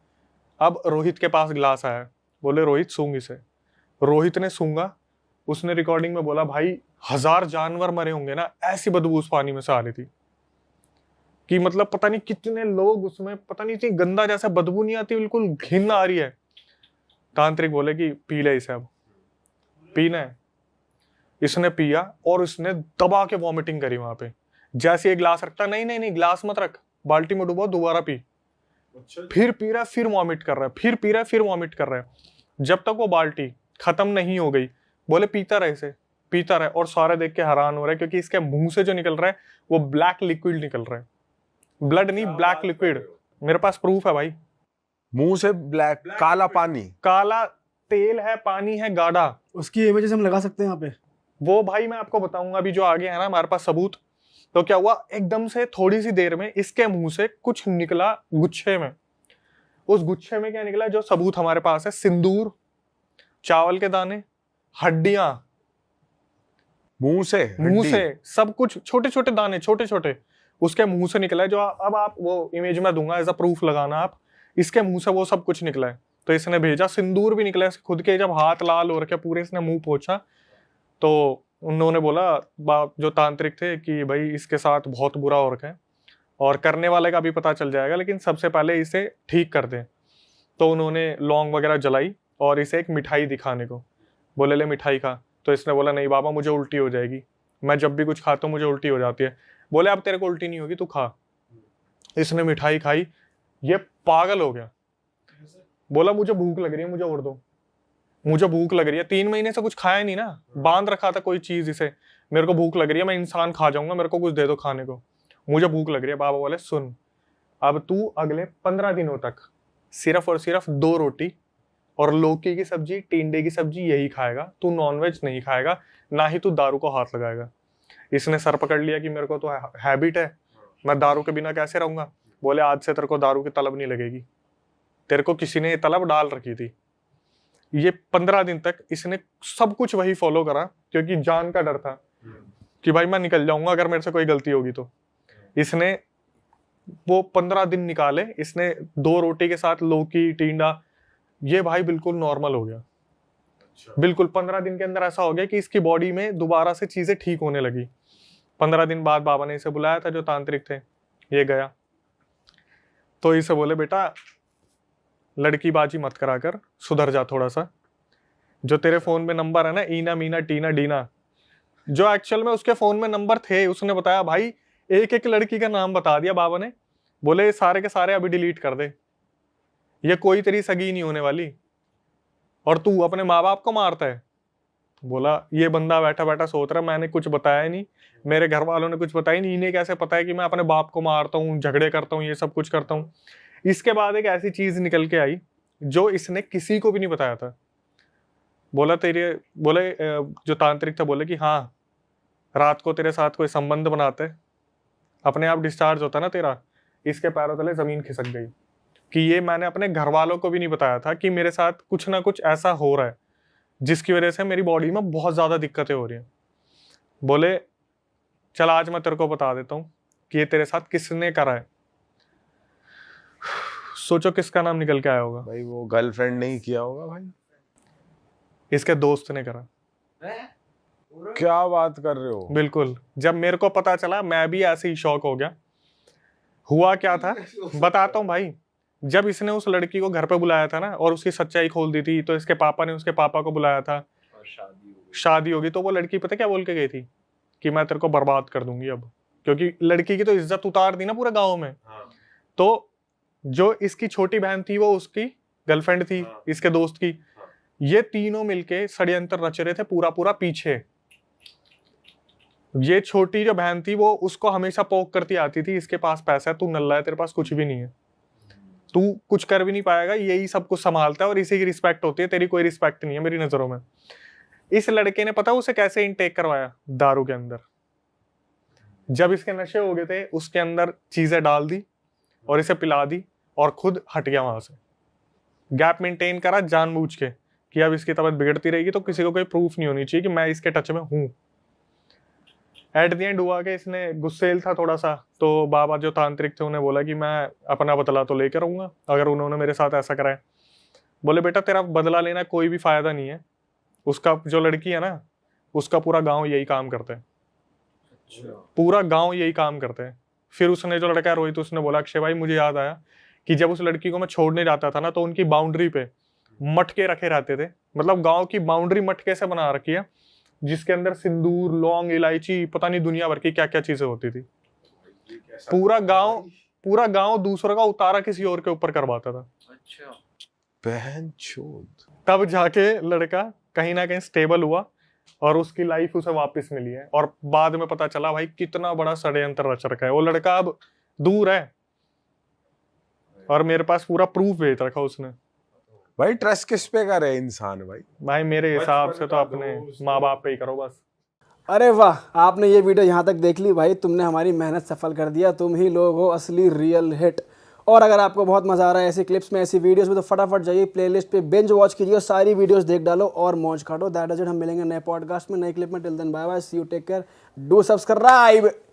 Speaker 1: अब रोहित के पास ग्लास आया, बोले रोहित सूंघ इसे। रोहित ने सूंघा, उसने रिकॉर्डिंग में बोला भाई 1000 जानवर मरे होंगे ना, ऐसी बदबू उस पानी में से आ रही थी कि मतलब पता नहीं कितने लोग उसमें, पता नहीं थी, गंदा जैसा बदबू नहीं आती, बिल्कुल घिन आ रही है। तांत्रिक बोले कि पी ले इसे, अब पीना है। इसने पिया और उसने दबा के वॉमिटिंग करी वहां पे। जैसे ये ग्लास रखता, नहीं नहीं नहीं ग्लास मत रख, बाल्टी में डुबो, दोबारा पी। फिर पी रहा है, फिर वॉमिट कर रहा है, फिर पी रहा है, फिर वॉमिट कर रहा है, जब तक वो बाल्टी खत्म नहीं हो गई। बोले पीता रहे इसे, पीता रहे। और सारे देख के हैरान हो रहे हैं क्योंकि इसके मुंह से जो निकल रहा है वो ब्लैक लिक्विड निकल रहा है, ब्लड नहीं, ब्लैक लिक्विड। मेरे पास प्रूफ है भाई,
Speaker 2: मुंह से ब्लैक काला पानी,
Speaker 1: काला तेल है, पानी है गाढ़ा।
Speaker 3: उसकी इमेजेस हम लगा सकते हैं यहाँ पे,
Speaker 1: वो भाई मैं आपको बताऊंगा अभी जो आगे है ना हमारे पास सबूत। तो क्या हुआ, एकदम से थोड़ी सी देर में इसके मुंह से कुछ निकला गुच्छे में। उस गुच्छे में क्या निकला, जो सबूत हमारे पास है, सिंदूर, चावल के दाने, हड्डियां,
Speaker 2: मुंह से
Speaker 1: सब कुछ, छोटे छोटे दाने, छोटे छोटे उसके मुंह से निकला है। जो अब आप वो इमेज में दूंगा एज अ प्रूफ लगाना आप, इसके मुंह से वो सब कुछ निकला है। तो इसने भेजा, सिंदूर भी निकला है खुद के, जब हाथ लाल हो रखे पूरे, इसने मुंह पोंछा तो उन्होंने बोला जो तांत्रिक थे कि भाई इसके साथ बहुत बुरा हो रखा है, और करने वाले का भी पता चल जाएगा, लेकिन सबसे पहले इसे ठीक कर दें। तो उन्होंने लौंग वगैरह जलाई और इसे एक मिठाई दिखाने को बोले, ले मिठाई खा। तो इसने बोला नहीं बाबा मुझे उल्टी हो जाएगी, मैं जब भी कुछ खाता हूँ मुझे उल्टी हो जाती है। बोले अब तेरे को उल्टी नहीं होगी, तू खा। इसने मिठाई खाई, ये पागल हो गया, बोला मुझे भूख लग रही है, मुझे और दो, मुझे भूख लग रही है। 3 महीने से कुछ खाया नहीं ना, बांध रखा था कोई चीज इसे, मेरे को भूख लग रही है, मैं इंसान खा जाऊंगा, मेरे को कुछ दे दो खाने को, मुझे भूख लग रही है। बाबा बोले सुन, अब तू अगले 15 दिनों तक सिर्फ और सिर्फ 2 रोटी और लौकी की सब्जी, टिंडे की सब्जी यही खाएगा, तू नॉनवेज नहीं खाएगा, ना ही तू दारू को हाथ लगाएगा। इसने सर पकड़ लिया कि मेरे को तो हैबिट है, मैं दारू के बिना कैसे रहूंगा। बोले आज से तेरे को दारू की तलब नहीं लगेगी, तेरे को किसी ने ये तलब डाल रखी थी। ये 15 दिन तक इसने सब कुछ वही फॉलो करा, क्योंकि जान का डर था कि भाई मैं निकल जाऊंगा अगर मेरे से कोई गलती होगी तो। इसने वो 15 दिन निकाले, इसने 2 रोटी के साथ लौकी, टिंडा, ये भाई बिल्कुल नॉर्मल हो गया। बिल्कुल 15 दिन के अंदर ऐसा हो गया कि इसकी बॉडी में दोबारा से चीजें ठीक होने लगी। 15 दिन बाद बाबा ने इसे बुलाया था, जो तांत्रिक थे, ये गया तो इसे बोले बेटा लड़की बाजी मत करा कर, सुधर जा थोड़ा सा। जो तेरे फोन में नंबर है ना, ईना मीना टीना डीना, जो एक्चुअल में उसके फोन में नंबर थे, उसने बताया भाई एक एक लड़की का नाम बता दिया बाबा ने। बोले सारे के सारे अभी डिलीट कर दे, ये कोई तेरी सगी नहीं होने वाली, और तू अपने माँ बाप को मारता है। बोला ये बंदा बैठा बैठा सोच रहा मैंने कुछ बताया नहीं, मेरे घर वालों ने कुछ बताया नहीं, इन्हें कैसे पता है कि मैं अपने बाप को मारता हूँ, झगड़े करता हूँ, ये सब कुछ करता हूँ। इसके बाद एक ऐसी चीज निकल के आई जो इसने किसी को भी नहीं बताया था। बोले जो तांत्रिक था बोले कि हाँ रात को तेरे साथ कोई संबंध बनाते, अपने आप डिस्चार्ज होता ना तेरा, इसके पैरों तले जमीन खिसक गई। कि ये मैंने अपने घर वालों को भी नहीं बताया था कि मेरे साथ कुछ ना कुछ ऐसा हो रहा है जिसकी वजह से मेरी बॉडी में बहुत ज़्यादा दिक्कतें हो रही हैं। बोले चल आज मैं तेरे को बता देता हूँ कि ये तेरे साथ किसने करा है। सोचो किसका नाम निकल के आया होगा।
Speaker 2: भाई वो गर्लफ्रेंड नहीं किया होगा भाई,
Speaker 1: इसके दोस्त ने करा।
Speaker 2: क्या बात कर रहे हो?
Speaker 1: बिल्कुल। जब मेरे को पता चला मैं भी ऐसे ही शॉक हो गया। हुआ क्या था बताता हूँ भाई। जब इसने उस लड़की को घर पे बुलाया था ना और उसकी सच्चाई खोल दी थी, तो इसके पापा ने उसके पापा को बुलाया था, शादी होगी। तो वो लड़की पता क्या बोल के गई थी कि मैं तेरे को बर्बाद कर दूंगी अब, क्योंकि लड़की की तो इज्जत उतार दी ना पूरे गाँव में। तो जो इसकी छोटी बहन थी वो उसकी गर्लफ्रेंड थी, इसके दोस्त की। ये तीनों मिलके षड्यंत्र रच रहे थे पूरा पूरा पीछे। ये छोटी जो बहन थी वो उसको हमेशा पोक करती आती थी, इसके पास पैसा है, तू नल्ला है, तेरे पास कुछ भी नहीं है, तू कुछ कर भी नहीं पाएगा, यही सब कुछ संभालता है और इसी की रिस्पेक्ट होती है, तेरी कोई रिस्पेक्ट नहीं है मेरी नजरों में। इस लड़के ने पता उसे कैसे इनटेक करवाया? दारू के अंदर। जब इसके नशे हो गए थे उसके अंदर चीजें डाल दी और इसे पिला दी और खुद हट गया वहां से। गैप मेंटेन करा जानबूझ के कि अब इसकी तबीयत बिगड़ती रहेगी तो किसी को कोई प्रूफ नहीं होनी चाहिए कि मैं इसके टच में हूं। एट द एंड हुआ कि इसने गुस्सेल था थोड़ा सा, तो बाबा जो तांत्रिक थे उन्हें बोला कि मैं अपना बदला तो लेकर आऊंगा अगर उन्होंने मेरे साथ ऐसा करा है। बोले बेटा तेरा बदला लेना कोई भी फायदा नहीं है, उसका जो लड़की है ना उसका पूरा गांव यही काम करता है, पूरा गांव यही काम करते हैं। फिर उसने जो लड़का है रोहित, उसने बोला अक्षय भाई मुझे याद आया कि जब उस लड़की को मैं छोड़ने जाता था ना तो उनकी बाउंड्री पे मटके रखे रहते थे, मतलब गांव की बाउंड्री मटके से बना रखी है जिसके अंदर सिंदूर, लौंग, इलायची, पता नहीं दुनिया भर की क्या क्या चीजें होती थी। पूरा गांव दूसरों का उतारा किसी और के ऊपर करवाता था।
Speaker 2: अच्छा बहनचोद।
Speaker 1: तब जाके लड़का कहीं ना कहीं स्टेबल हुआ और उसकी लाइफ उसे वापस मिली है। और बाद में पता चला भाई कितना बड़ा षड्यंत्र रच रखा है। वो लड़का अब दूर है और मेरे पास पूरा प्रूफ भेज रखा उसने।
Speaker 2: भाई ट्रस्ट किस पे करे इंसान?
Speaker 1: भाई मेरे हिसाब से तो अपने माँ बाप पे ही करो बस।
Speaker 3: अरे वाह, आपने ये वीडियो यहाँ तक देख ली भाई, तुमने हमारी मेहनत सफल कर दिया। तुम ही लोग हो असली रियल हिट। और अगर आपको बहुत मज़ा आ रहा है ऐसी क्लिप्स में, ऐसी वीडियोस में, तो फटाफट जाइए प्लेलिस्ट पे बिंज वॉच कीजिए और सारी वीडियोस देख डालो और मौज काटो। That is it. हम मिलेंगे नए पॉडकास्ट में, नए क्लिप में। Till then bye bye, see you, take care, do subscribe.